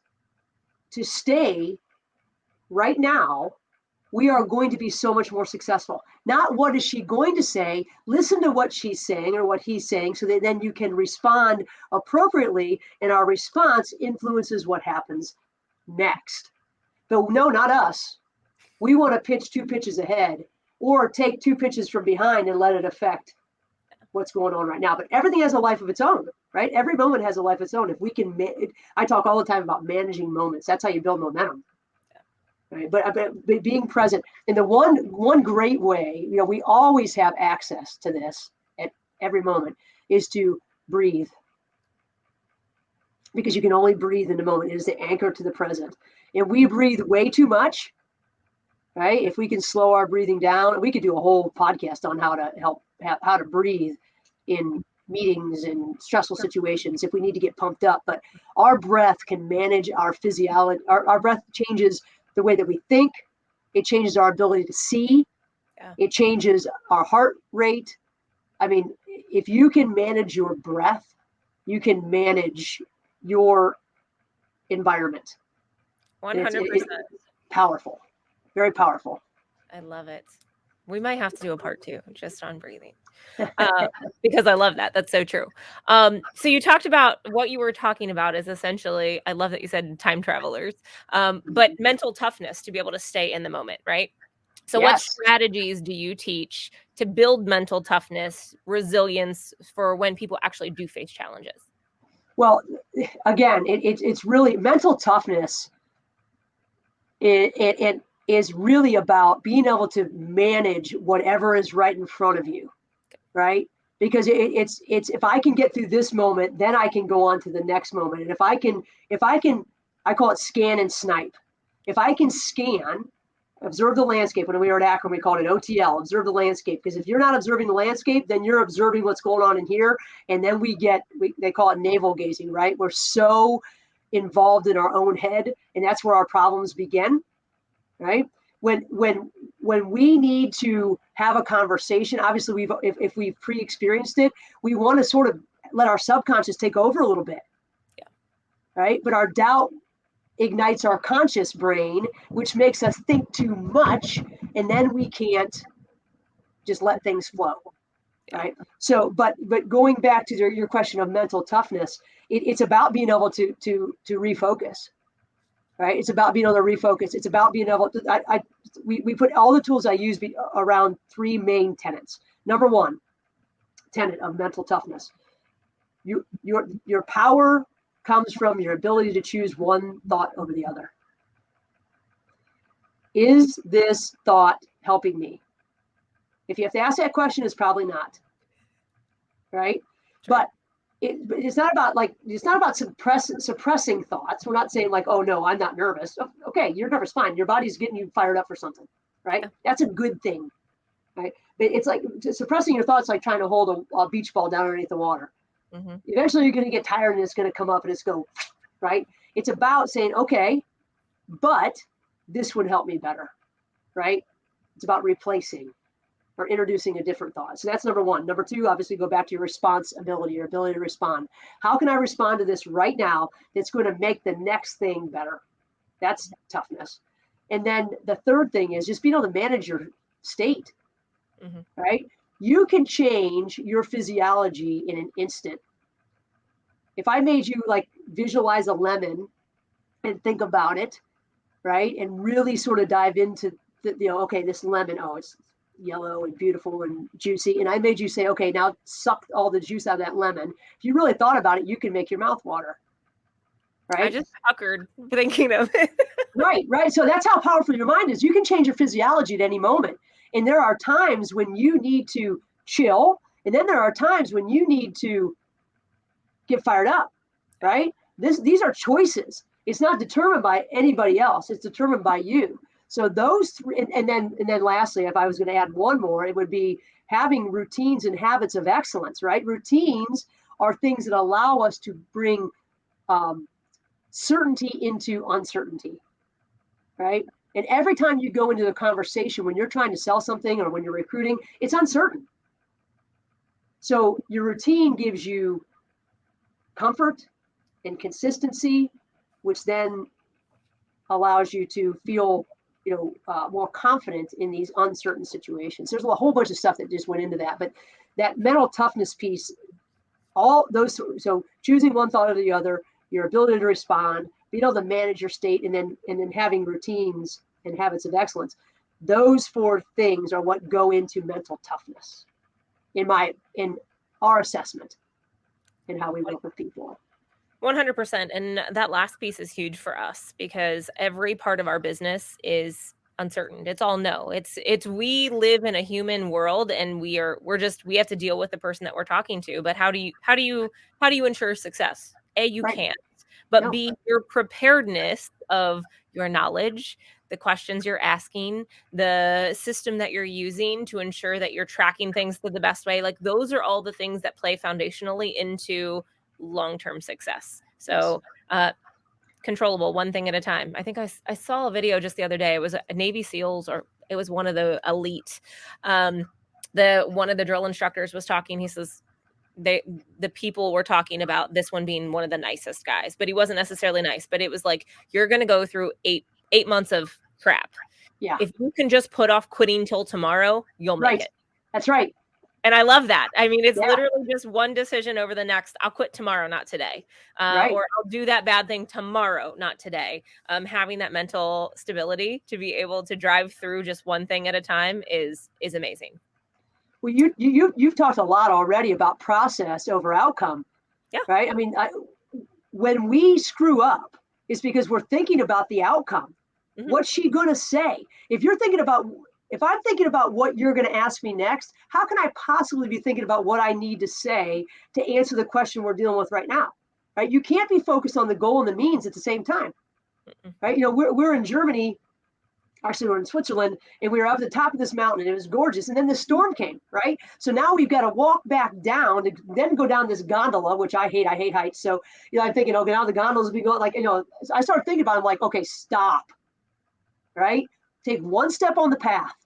to stay right now, we are going to be so much more successful. Not what is she going to say, listen to what she's saying or what he's saying, so that then you can respond appropriately, and our response influences what happens next. But no, not us. We want to pitch 2 pitches ahead or take 2 pitches from behind and let it affect what's going on right now. But everything has a life of its own, right? Every moment has a life of its own. If we can, I talk all the time about managing moments. That's how you build momentum. Right? But being present, and the one great way, we always have access to this at every moment, is to breathe. Because you can only breathe in the moment. It is the anchor to the present. And we breathe way too much, right? If we can slow our breathing down, we could do a whole podcast on how to breathe in meetings and stressful situations if we need to get pumped up. But our breath can manage our physiology. Our breath changes the way that we think. It changes our ability to see. Yeah. It changes our heart rate. I mean, if you can manage your breath, you can manage your environment. 100%. It's powerful. Very powerful. I love it. We might have to do a part 2 just on breathing. Because I love that. That's so true. So you talked about what you were talking about is essentially, I love that you said time travelers, but mental toughness to be able to stay in the moment, right? So what Yes. strategies do you teach to build mental toughness, resilience for when people actually do face challenges? Well, again, it's really mental toughness. It is really about being able to manage whatever is right in front of you, right? Because it's if I can get through this moment, then I can go on to the next moment. And if I can, I call it scan and snipe. If I can scan, observe the landscape. When we were at Akron, we called it OTL, observe the landscape. Because if you're not observing the landscape, then you're observing what's going on in here. And then they call it navel gazing, right? We're so involved in our own head, and that's where our problems begin, right? When we need to have a conversation, obviously if we've pre-experienced it, we want to sort of let our subconscious take over a little bit, Yeah. right? But our doubt ignites our conscious brain, which makes us think too much, and then we can't just let things flow, right? So, but going back to your question of mental toughness, it's about being able to refocus, right? It's about being able to refocus. It's about being able to. We put all the tools I use around 3 main tenets. Number 1 tenet of mental toughness: your power comes from your ability to choose one thought over the other. Is this thought helping me? If you have to ask that question, it's probably not, right? Sure. But it's not about suppressing thoughts. We're not saying like, oh no, I'm not nervous. Okay, you're nervous, fine. Your body's getting you fired up for something, right? Yeah. That's a good thing, right? But it's like suppressing your thoughts, like trying to hold a beach ball down underneath the water. Mm-hmm. Eventually, you're going to get tired, and it's going to come up, and it's go, right? It's about saying, okay, but this would help me better, right? It's about replacing or introducing a different thought. So that's number 1. Number 2, obviously go back to your responsibility, your ability to respond. How can I respond to this right now that's going to make the next thing better? That's toughness. And then the third thing is just being able to manage your state, Mm-hmm. right? You can change your physiology in an instant. If I made you like visualize a lemon and think about it, right? And really sort of dive into okay, this lemon, oh, it's yellow and beautiful and juicy. And I made you say, okay, now suck all the juice out of that lemon. If you really thought about it, you can make your mouth water, I right? just puckered thinking of it. Right. So that's how powerful your mind is. You can change your physiology at any moment. And there are times when you need to chill. And then there are times when you need to get fired up, right? These are choices. It's not determined by anybody else. It's determined by you. So those 3, and then lastly, if I was going to add one more, it would be having routines and habits of excellence, right? Routines are things that allow us to bring certainty into uncertainty, right? And every time you go into a conversation, when you're trying to sell something or when you're recruiting, it's uncertain. So your routine gives you comfort and consistency, which then allows you to feel more confident in these uncertain situations. There's a whole bunch of stuff that just went into that, but that mental toughness piece, all those, so choosing one thought or the other, your ability to respond, being able to manage your state, and then having routines and habits of excellence. Those 4 things are what go into mental toughness in our assessment and how we work with people. 100%. And that last piece is huge for us because every part of our business is uncertain. It's all no. It's we live in a human world and we have to deal with the person that we're talking to. But how do you ensure success? A, you Right. can't. But No. B, your preparedness of your knowledge, the questions you're asking, the system that you're using to ensure that you're tracking things the best way. Like those are all the things that play foundationally into long-term success. So controllable, one thing at a time. I think I saw a video just the other day. It was a Navy SEALs, or it was one of the elite. One of the drill instructors was talking. He says the people were talking about this one being one of the nicest guys, but he wasn't necessarily nice. But it was like, you're going to go through eight months of crap. Yeah. If you can just put off quitting till tomorrow, you'll make Right. it. That's right. And I love that. I mean, it's Yeah. literally just one decision over the next. I'll quit tomorrow, not today. Right. Or I'll do that bad thing tomorrow, not today. Having that mental stability to be able to drive through just one thing at a time is amazing. Well, you've talked a lot already about process over outcome. Yeah. Right. I mean, when we screw up, it's because we're thinking about the outcome. Mm-hmm. What's she going to say? If I'm thinking about what you're going to ask me next, how can I possibly be thinking about what I need to say to answer the question we're dealing with right now? Right? You can't be focused on the goal and the means at the same time. Right? You know, we're in Germany. Actually, we're in Switzerland, and we were up at the top of this mountain, and it was gorgeous. And then the storm came, right? So now we've got to walk back down to then go down this gondola, which I hate. I hate heights. So, you know, I'm thinking, okay, now the gondolas will be going, like, you know, I started thinking about it. I'm like, okay, stop, right? Take one step on the path.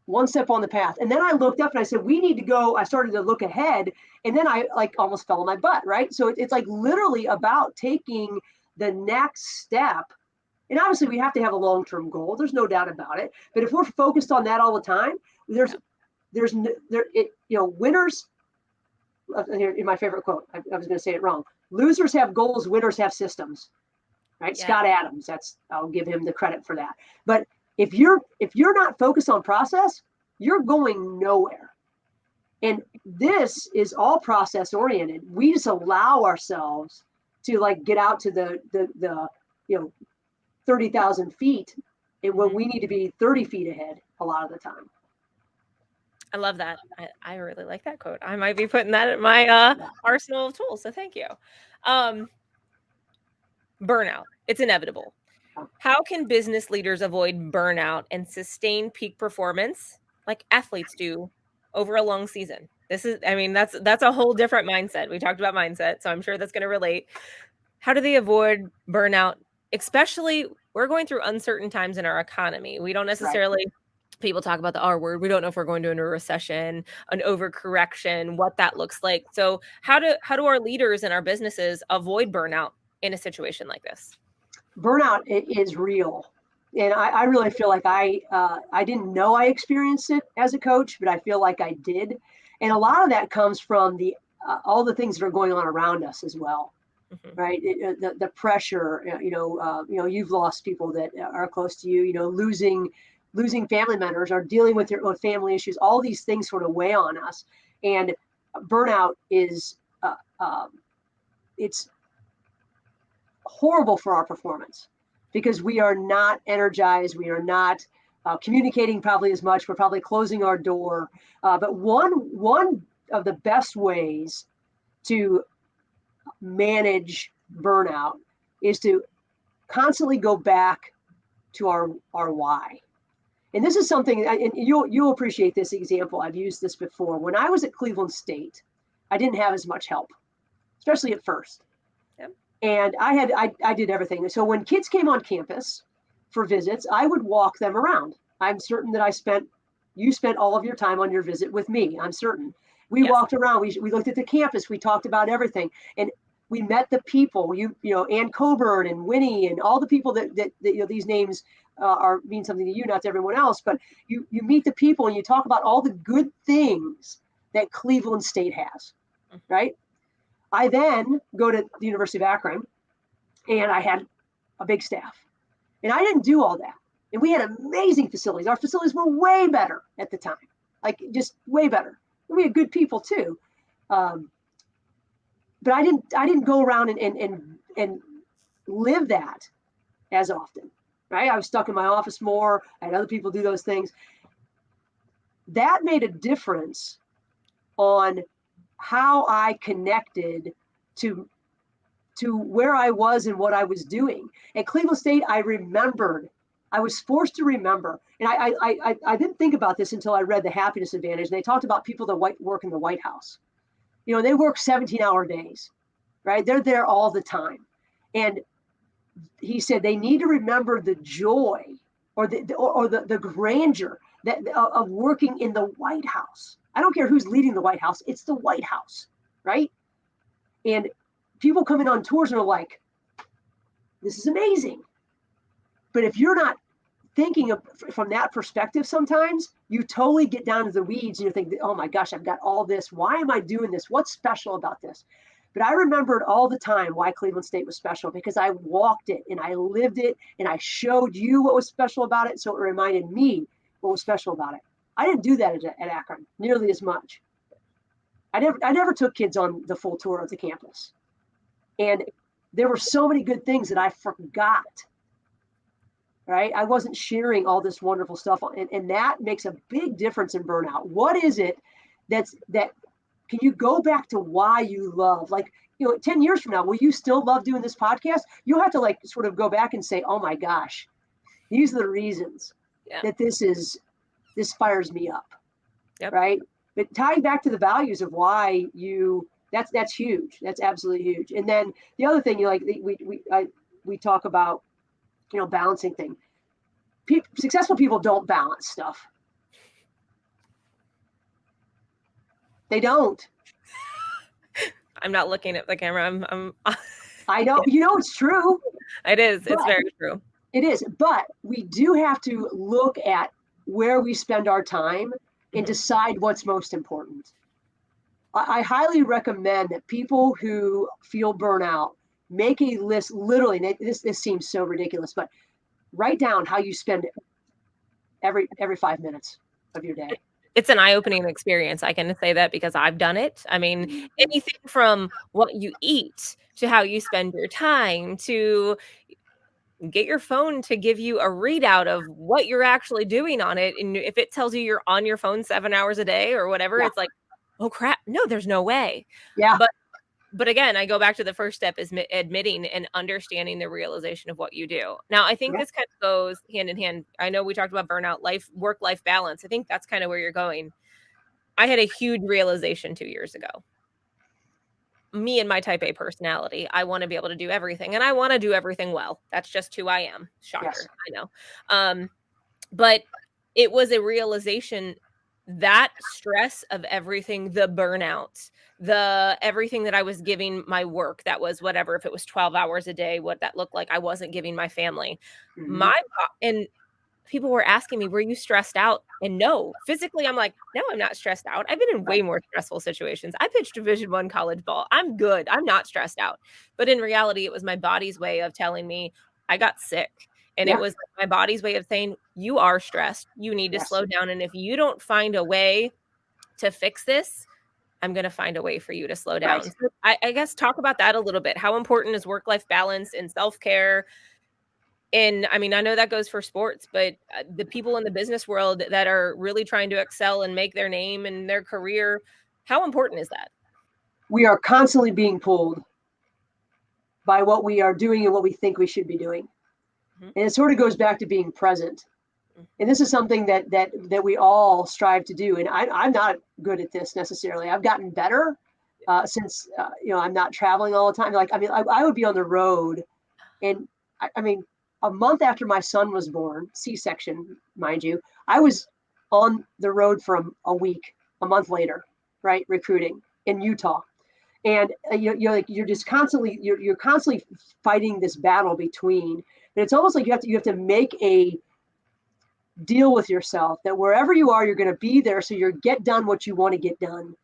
And then I looked up and I said, we need to go. I started to look ahead, and then I like almost fell on my butt, right? So it's like literally about taking the next step. And obviously we have to have a long-term goal. There's no doubt about it. But if we're focused on that all the time, winners, in my favorite quote, I was going to say it wrong. Losers have goals, winners have systems, right? Yeah. Scott Adams, I'll give him the credit for that. But if you're not focused on process, you're going nowhere. And this is all process oriented. We just allow ourselves to like get out to the 30,000 feet, and when we need to be 30 feet ahead a lot of the time. I love that. I really like that quote. I might be putting that in my arsenal of tools. So thank you. Burnout. It's inevitable. How can business leaders avoid burnout and sustain peak performance like athletes do over a long season? That's a whole different mindset. We talked about mindset, so I'm sure that's going to relate. How do they avoid burnout? Especially, we're going through uncertain times in our economy. We don't necessarily, people talk about the R word. We don't know if we're going into a recession, an overcorrection, what that looks like. So how do our leaders and our businesses avoid burnout in a situation like this? Burnout is real. And I really feel like I didn't know I experienced it as a coach, but I feel like I did. And a lot of that comes from all the things that are going on around us as well. Mm-hmm. Right. The pressure, you've lost people that are close to you, losing family members or dealing with your own family issues. All these things sort of weigh on us. And burnout is it's horrible for our performance because we are not energized. We are not communicating probably as much. We're probably closing our door. But one of the best ways to manage burnout is to constantly go back to our why. And this is something, and you'll appreciate this example. I've used this before. When I was at Cleveland State, I didn't have as much help, especially at first. Yep. And I did everything. So when kids came on campus for visits, I would walk them around. I'm certain that you spent all of your time on your visit with me. I'm certain. We walked around. We looked at the campus. We talked about everything. And we met the people, Ann Coburn and Winnie and all the people that these names mean something to you, not to everyone else. But you meet the people and you talk about all the good things that Cleveland State has, right? I then go to the University of Akron, and I had a big staff, and I didn't do all that. And we had amazing facilities. Our facilities were way better at the time, like just way better. And we had good people too. But I didn't go around and live that as often, right? I was stuck in my office more. I had other people do those things. That made a difference on how I connected to where I was and what I was doing. At Cleveland State, I was forced to remember. And I didn't think about this until I read The Happiness Advantage. And they talked about people that work in the White House. They work 17-hour days, right? They're there all the time. And he said they need to remember the joy or the grandeur of working in the White House. I don't care who's leading the White House. It's the White House, right? And people come in on tours and are like, this is amazing. But if you're not thinking of from that perspective, sometimes you totally get down to the weeds and you think, oh my gosh, I've got all this. Why am I doing this? What's special about this? But I remembered all the time why Cleveland State was special, because I walked it and I lived it and I showed you what was special about it. So it reminded me what was special about it. I didn't do that at Akron nearly as much. I never took kids on the full tour of the campus. And there were so many good things that I forgot, right? I wasn't sharing all this wonderful stuff. And that makes a big difference in burnout. What is it that can you go back to why you love, like, 10 years from now, will you still love doing this podcast? You'll have to like sort of go back and say, oh my gosh, these are the reasons that this fires me up. Yep. Right. But tying back to the values of why that's huge. That's absolutely huge. And then the other thing, we talk about, balancing thing. Successful people don't balance stuff. They don't. I'm not looking at the camera. I'm I know. It's true. It is. It's very true. It is. But we do have to look at where we spend our time and decide what's most important. I highly recommend that people who feel burnout make a list. Literally, this seems so ridiculous, but write down how you spend every 5 minutes of your day. It's an eye-opening experience. I can say that because I've done it. I mean, anything from what you eat to how you spend your time to get your phone to give you a readout of what you're actually doing on it. And if it tells you you're on your phone 7 hours a day or whatever, it's like, oh crap, no, there's no way. Yeah. But again, I go back to the first step is admitting and understanding the realization of what you do. Now, I think this kind of goes hand in hand. I know we talked about burnout, work-life balance. I think that's kind of where you're going. I had a huge realization 2 years ago. Me and my type A personality, I want to be able to do everything, and I want to do everything well. That's just who I am. Shocker, yes. I know. But it was a realization that stress of everything, the burnout, the everything that I was giving my work, that was whatever, if it was 12 hours a day, what that looked like, I wasn't giving my family. And people were asking me, were you stressed out? And no, physically, I'm like, no, I'm not stressed out. I've been in way more stressful situations. I pitched Division I college ball. I'm good. I'm not stressed out. But in reality, it was my body's way of telling me I got sick. And it was my body's way of saying, you are stressed. You need to slow down. And if you don't find a way to fix this, I'm going to find a way for you to slow down. Right. So I guess talk about that a little bit. How important is work-life balance and self-care? And I mean, I know that goes for sports, but the people in the business world that are really trying to excel and make their name and their career, how important is that? We are constantly being pulled by what we are doing and what we think we should be doing. And it sort of goes back to being present. And this is something that we all strive to do. And I'm not good at this necessarily. I've gotten better since, I'm not traveling all the time. I would be on the road. And a month after my son was born, C-section, mind you, I was on the road for a week, a month later, right, recruiting in Utah. And you're just constantly you're constantly fighting this battle between. And it's almost like you have to make a deal with yourself that wherever you are, you're going to be there. So you get done what you want to get done.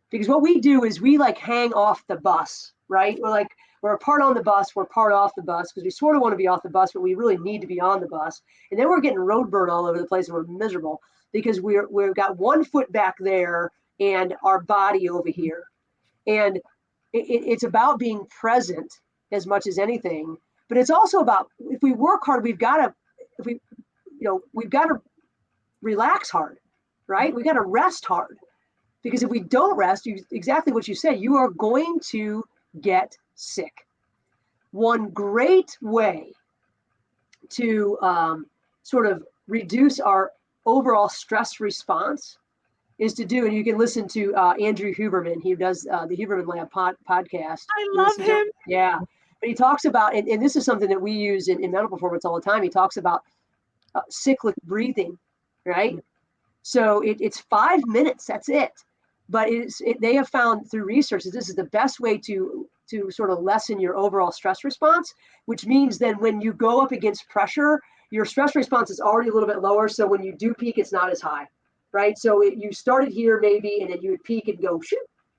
Because what we do is we like hang off the bus, right? We're a part on the bus, we're part off the bus because we sort of want to be off the bus, but we really need to be on the bus. And then we're getting road burn all over the place and we're miserable because we've got one foot back there and our body over here. And it's about being present as much as anything. But it's also about, if we work hard, we've got to relax hard, right? We've got to rest hard, because if we don't rest, exactly what you said, you are going to get sick. One great way to sort of reduce our overall stress response is to do, and you can listen to Andrew Huberman. He does the Huberman Lab podcast. I love him. Yeah. But he talks about, and this is something that we use in mental performance all the time. He talks about cyclic breathing, right? So it's 5 minutes, that's it. But they have found through research that this is the best way to sort of lessen your overall stress response, which means then when you go up against pressure, your stress response is already a little bit lower. So when you do peak, it's not as high, right? So you started here maybe, and then you would peak and go shoot,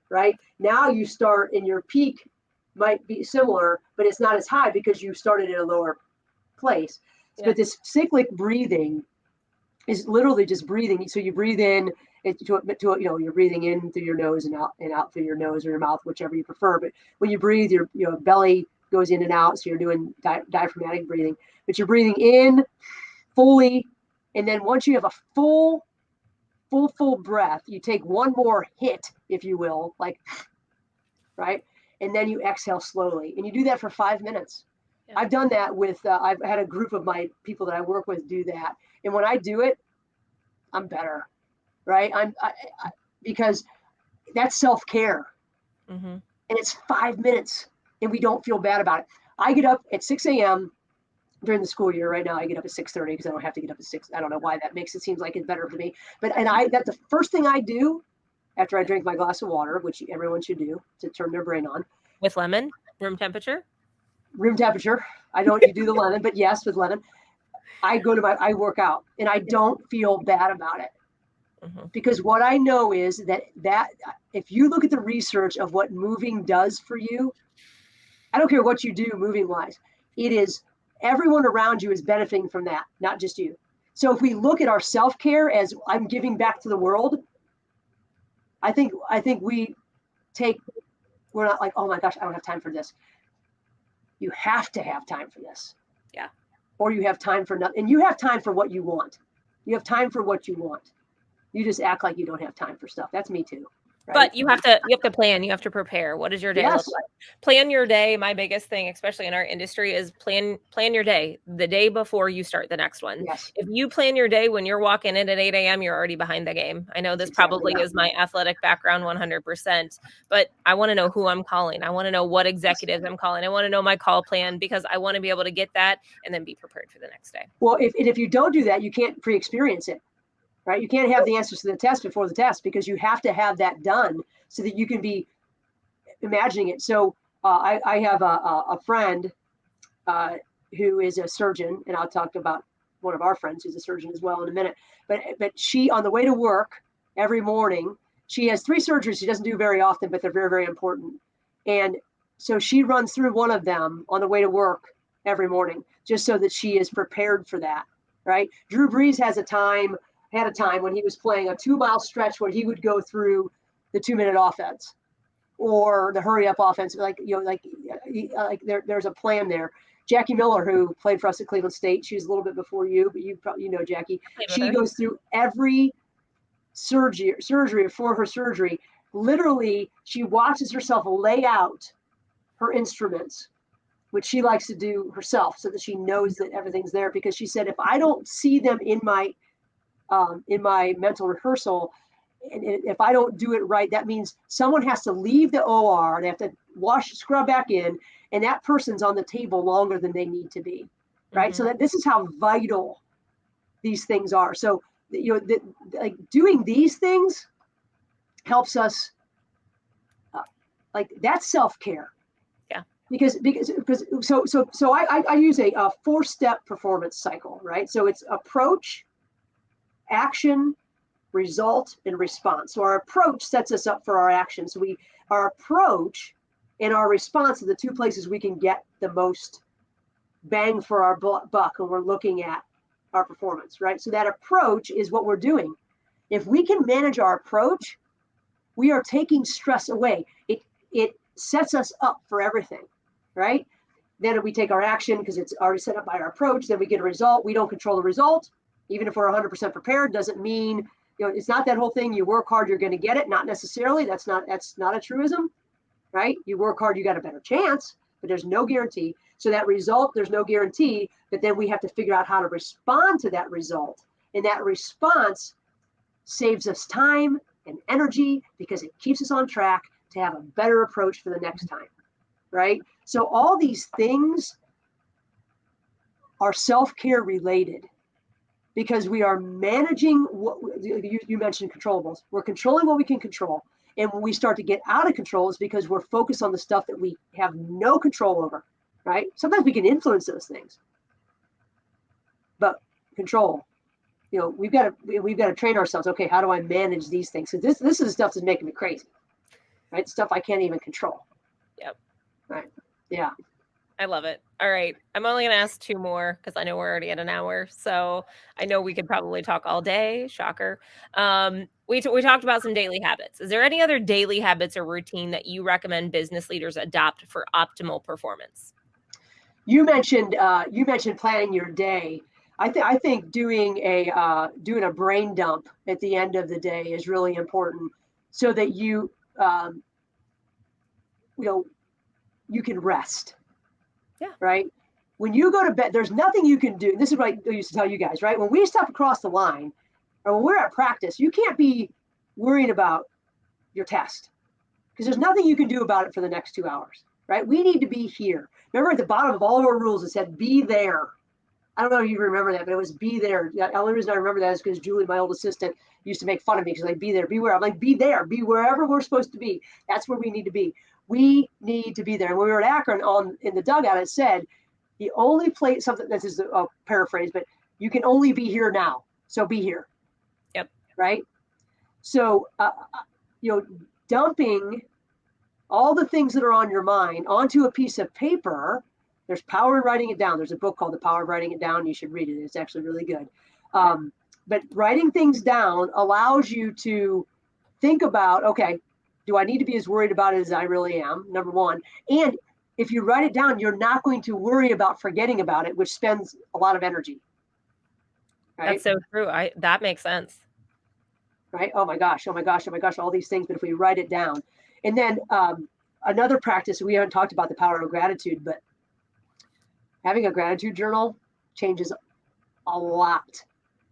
right? Now you start and your peak might be similar, but it's not as high because you started at a lower place. Yeah. But this cyclic breathing is literally just breathing. So you breathe in you're breathing in through your nose and out through your nose or your mouth, whichever you prefer. But when you breathe, your belly goes in and out. So you're doing diaphragmatic breathing, but you're breathing in fully. And then once you have a full breath, you take one more hit, if you will, like, right? And then you exhale slowly. And you do that for 5 minutes. Yeah. I've done that with, I've had a group of my people that I work with do that. And when I do it, I'm better, right? Because that's self-care. Mm-hmm. And it's 5 minutes and we don't feel bad about it. I get up at 6 a.m. during the school year. Right now I get up at 6:30 because I don't have to get up at 6. I don't know why that makes it seem like it's better for me. But that's the first thing I do after I drink my glass of water, which everyone should do to turn their brain on. With lemon, room temperature? Room temperature. You do the lemon, but yes, with lemon. I work out and I don't feel bad about it. Mm-hmm. Because what I know is that if you look at the research of what moving does for you, I don't care what you do moving wise, it is everyone around you is benefiting from that, not just you. So if we look at our self-care as I'm giving back to the world, I think we're not like, oh my gosh, I don't have time for this. You have to have time for this. Yeah. Or you have time for nothing. And you have time for what you want. You have time for what you want. You just act like you don't have time for stuff. That's me too. Right? But you have to plan, you have to prepare. What does your day look like? Plan your day. My biggest thing, especially in our industry, is plan your day the day before you start the next one. Yes. If you plan your day when you're walking in at 8 a.m., you're already behind the game. I know this probably is my athletic background 100%, but I want to know who I'm calling. I want to know what executives I'm calling. I want to know my call plan because I want to be able to get that and then be prepared for the next day. Well, if you don't do that, you can't pre-experience it. Right? You can't have the answers to the test before the test because you have to have that done so that you can be imagining it. So I have a friend who is a surgeon, and I'll talk about one of our friends who's a surgeon as well in a minute. But she, on the way to work every morning, she has 3 surgeries she doesn't do very often, but they're very, very important. And so she runs through one of them on the way to work every morning just so that she is prepared for that, right? Drew Brees had a time when he was playing a 2-mile stretch where he would go through the 2-minute offense or the hurry up offense. There's a plan there. Jackie Miller, who played for us at Cleveland State, she's a little bit before you, but you probably know Jackie. She goes through every surgery for her surgery. Literally, she watches herself lay out her instruments, which she likes to do herself so that she knows that everything's there, because she said, if I don't see them in my mental rehearsal, and if I don't do it right, that means someone has to leave the OR. They have to scrub back in, and that person's on the table longer than they need to be, right? Mm-hmm. So this is how vital these things are. So like doing these things helps us. That's self-care. Yeah. Because I use a 4-step performance cycle, right? So it's approach, action, result, and response. So our approach sets us up for our action. So our approach and our response are the 2 places we can get the most bang for our buck when we're looking at our performance, right? So that approach is what we're doing. If we can manage our approach, we are taking stress away. It sets us up for everything, right? Then we take our action because it's already set up by our approach. Then we get a result. We don't control the result. Even if we're 100% prepared, doesn't mean, it's not that whole thing. You work hard, you're going to get it. Not necessarily. That's not a truism, right? You work hard, you got a better chance, but there's no guarantee. So that result, there's no guarantee, but then we have to figure out how to respond to that result. And that response saves us time and energy because it keeps us on track to have a better approach for the next time, right? So all these things are self-care related, because we are managing what you mentioned, controllables. We're controlling what we can control. And when we start to get out of control, it's because we're focused on the stuff that we have no control over, right? Sometimes we can influence those things, but control. We've got to train ourselves. Okay, how do I manage these things? So this is the stuff that's making me crazy, right? Stuff I can't even control. Yep. Right. Yeah. I love it. All right. I'm only going to ask two more because I know we're already at an hour. So I know we could probably talk all day. Shocker. We talked about some daily habits. Is there any other daily habits or routine that you recommend business leaders adopt for optimal performance? You mentioned planning your day. I think doing a brain dump at the end of the day is really important, so that um, you can rest. Yeah. Right. When you go to bed, there's nothing you can do. This is what I used to tell you guys. Right. When we step across the line, or when we're at practice, you can't be worrying about your test, because there's nothing you can do about it for the next 2 hours. Right. We need to be here. Remember, at the bottom of all of our rules, it said be there. I don't know if you remember that, but it was be there. The only reason I remember that is because Julie, my old assistant, used to make fun of me because like, be there, be where. I'm like, be there, be wherever we're supposed to be. That's where we need to be. We need to be there. And when we were at Akron in the dugout, it said, the only place, something, this is a paraphrase, but you can only be here now. So be here. Yep. Right. So, dumping all the things that are on your mind onto a piece of paper. There's power in writing it down. There's a book called The Power of Writing It Down. You should read it. It's actually really good. But writing things down allows you to think about, okay, do I need to be as worried about it as I really am? Number one. And if you write it down, you're not going to worry about forgetting about it, which spends a lot of energy. Right? That's so true. That makes sense. Right? Oh my gosh, all these things. But if we write it down. And then another practice, we haven't talked about the power of gratitude, but having a gratitude journal changes a lot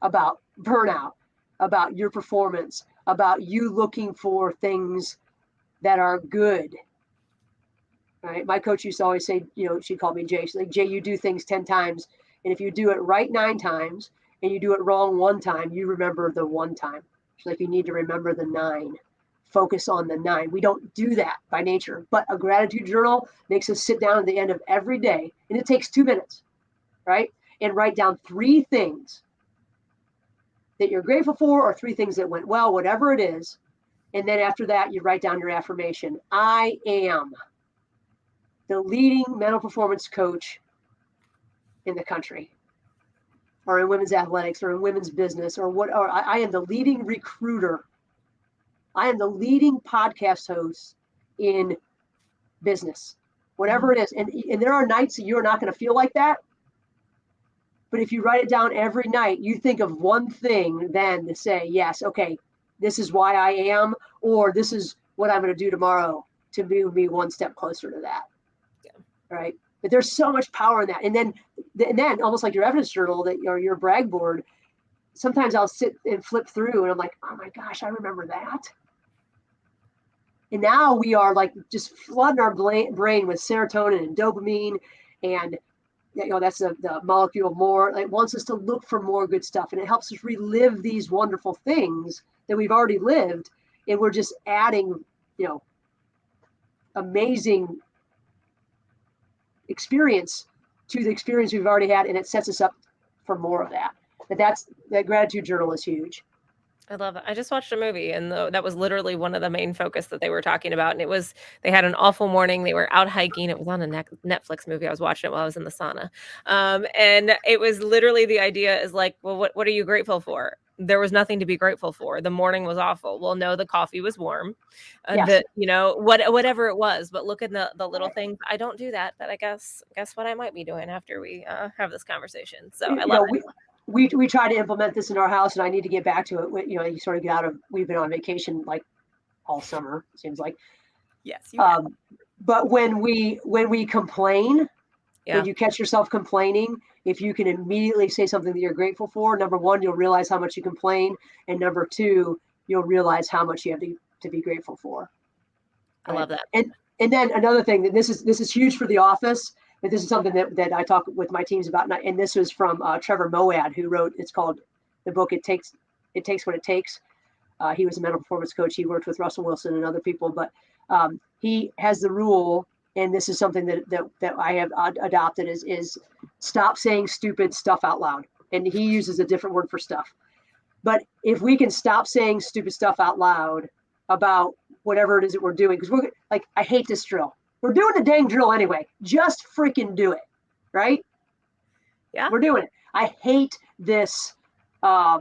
about burnout, about your performance, about you looking for things that are good. Right? My coach used to always say, she called me Jay. She's like, Jay, you do things 10 times. And if you do it right 9 times and you do it wrong 1 time, you remember the 1 time. She's like, you need to remember the 9. Focus on the 9. We don't do that by nature, but a gratitude journal makes us sit down at the end of every day, and it takes 2 minutes, right? And write down 3 things that you're grateful for, or 3 things that went well, whatever it is. And then after that, you write down your affirmation. I am the leading mental performance coach in the country, or in women's athletics, or in women's business, or I am the leading recruiter. I am the leading podcast host in business, whatever it is. And there are nights that you're not going to feel like that. But if you write it down every night, you think of one thing then to say, yes, okay, this is why I am, or this is what I'm going to do tomorrow to move me 1 step closer to that. Yeah. Right. But there's so much power in that. And then almost like your evidence journal or your brag board, sometimes I'll sit and flip through and I'm like, oh my gosh, I remember that. And now we are like just flooding our brain with serotonin and dopamine, and that's the molecule of more. It wants us to look for more good stuff, and it helps us relive these wonderful things that we've already lived, and we're just adding, amazing experience to the experience we've already had, and it sets us up for more of that. But that gratitude journal is huge. I love it. I just watched a movie, and that was literally one of the main focus that they were talking about. And they had an awful morning. They were out hiking. It was on a Netflix movie. I was watching it while I was in the sauna. And it was literally, the idea is like, well, what are you grateful for? There was nothing to be grateful for. The morning was awful. Well, no, the coffee was warm. Yes. Whatever it was, but look at the little things. I don't do that, but I guess what I might be doing after we have this conversation. So I love it. We try to implement this in our house, and I need to get back to it. You sort of get out of. We've been on vacation like all summer, it seems like. Yes. But when we complain, yeah. When you catch yourself complaining, if you can immediately say something that you're grateful for, number 1, you'll realize how much you complain, and number 2, you'll realize how much you have to be grateful for. Right? I love that. And then another thing, that this is huge for the office. But this is something that I talk with my teams about, and this was from Trevor Moad, who wrote. It's called the book. It takes what it takes. He was a mental performance coach. He worked with Russell Wilson and other people, but he has the rule, and this is something that I have adopted: is stop saying stupid stuff out loud. And he uses a different word for stuff. But if we can stop saying stupid stuff out loud about whatever it is that we're doing, because we're like, I hate this drill. We're doing the dang drill anyway. Just freaking do it, right? Yeah. We're doing it. I hate this, I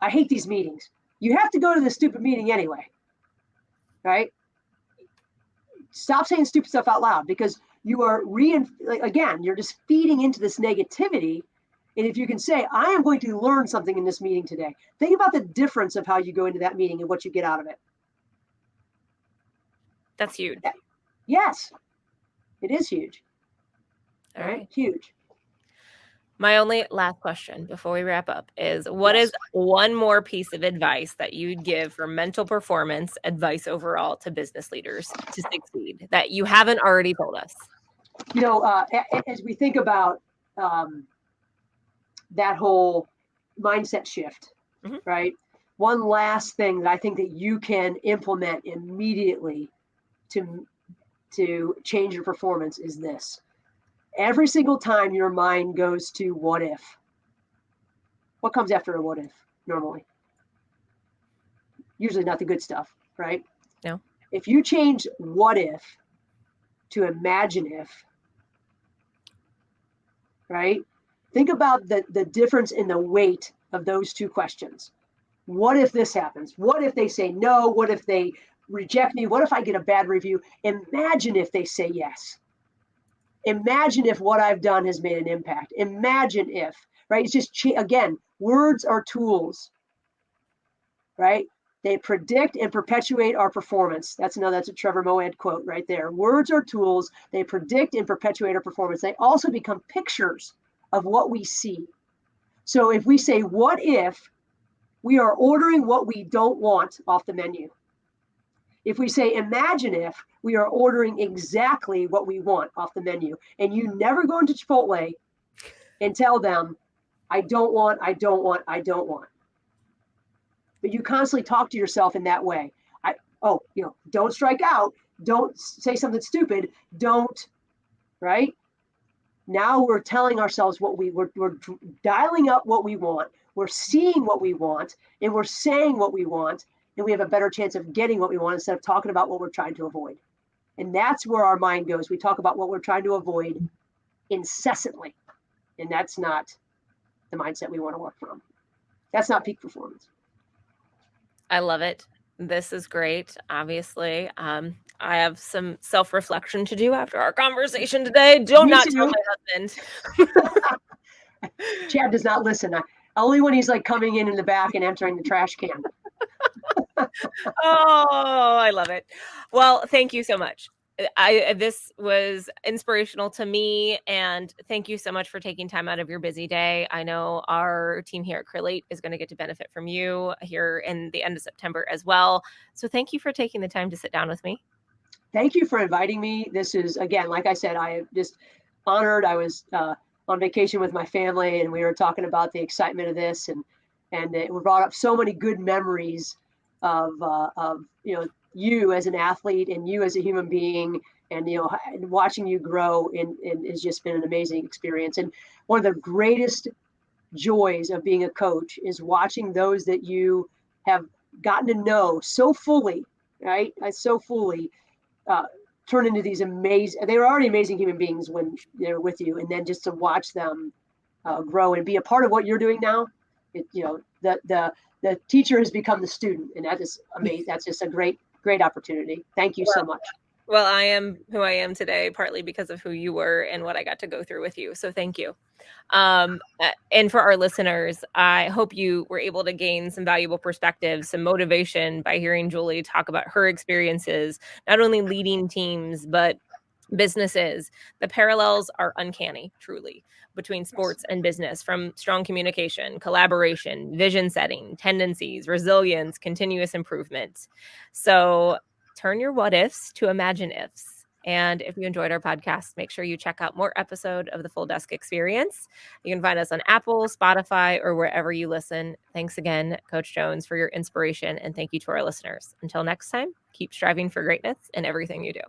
hate these meetings. You have to go to the stupid meeting anyway, right? Stop saying stupid stuff out loud, because you are again, you're just feeding into this negativity. And if you can say, I am going to learn something in this meeting today, think about the difference of how you go into that meeting and what you get out of it. That's huge. Yes, it is huge. All right. Huge. My only last question before we wrap up is, what is one more piece of advice that you'd give for mental performance advice overall to business leaders to succeed that you haven't already told us? As we think about that whole mindset shift, right? One last thing that I think that you can implement immediately to change your performance is this. Every single time your mind goes to what if, what comes after a what if normally? Usually not the good stuff, right? No. If you change what if to imagine if, right? Think about the difference in the weight of those two questions. What if this happens? What if they say no? What if they reject me? What if I get a bad review? Imagine if they say yes. Imagine if what I've done has made an impact. Imagine if, right? It's just, again, words are tools, right? They predict and perpetuate our performance. That's a Trevor Moawad quote right there. Words are tools. They predict and perpetuate our performance. They also become pictures of what we see. So if we say, what if, we are ordering what we don't want off the menu. If we say, imagine if, we are ordering exactly what we want off the menu. And you never go into Chipotle and tell them, I don't want. But you constantly talk to yourself in that way. Don't strike out. Don't say something stupid. Don't, right? Now we're telling ourselves we're dialing up what we want. We're seeing what we want, and we're saying what we want. And we have a better chance of getting what we want instead of talking about what we're trying to avoid. And that's where our mind goes. We talk about what we're trying to avoid incessantly. And that's not the mindset we want to work from. That's not peak performance. I love it. This is great. Obviously, I have some self-reflection to do after our conversation today. Don't not tell my husband. Chad does not listen. Only when he's like coming in the back and entering the trash can. Oh, I love it. Well, thank you so much. This was inspirational to me, and thank you so much for taking time out of your busy day. I know our team here at Create is going to get to benefit from you here in the end of September as well. So thank you for taking the time to sit down with me. Thank you for inviting me. This is, again, like I said, I am just honored. I was on vacation with my family, and we were talking about the excitement of this, and it brought up so many good memories of you as an athlete and you as a human being, and watching you grow and has just been an amazing experience. And one of the greatest joys of being a coach is watching those that you have gotten to know so fully, right? So fully turn into these amazing, they were already amazing human beings when they're with you. And then just to watch them grow and be a part of what you're doing now, the teacher has become the student, and that is amazing. That's just a great opportunity. Thank you so much. Well, I am who I am today, partly because of who you were and what I got to go through with you. So thank you. And for our listeners, I hope you were able to gain some valuable perspectives, some motivation by hearing Julie talk about her experiences, not only leading teams, but businesses. The parallels are uncanny, truly, between sports and business, from strong communication, collaboration, vision setting, tendencies, resilience, continuous improvement. So turn your what ifs to imagine ifs. And if you enjoyed our podcast, make sure you check out more episode of the Full Desk Experience. You can find us on Apple, Spotify, or wherever you listen. Thanks again, Coach Jones, for your inspiration. And thank you to our listeners. Until next time, keep striving for greatness in everything you do.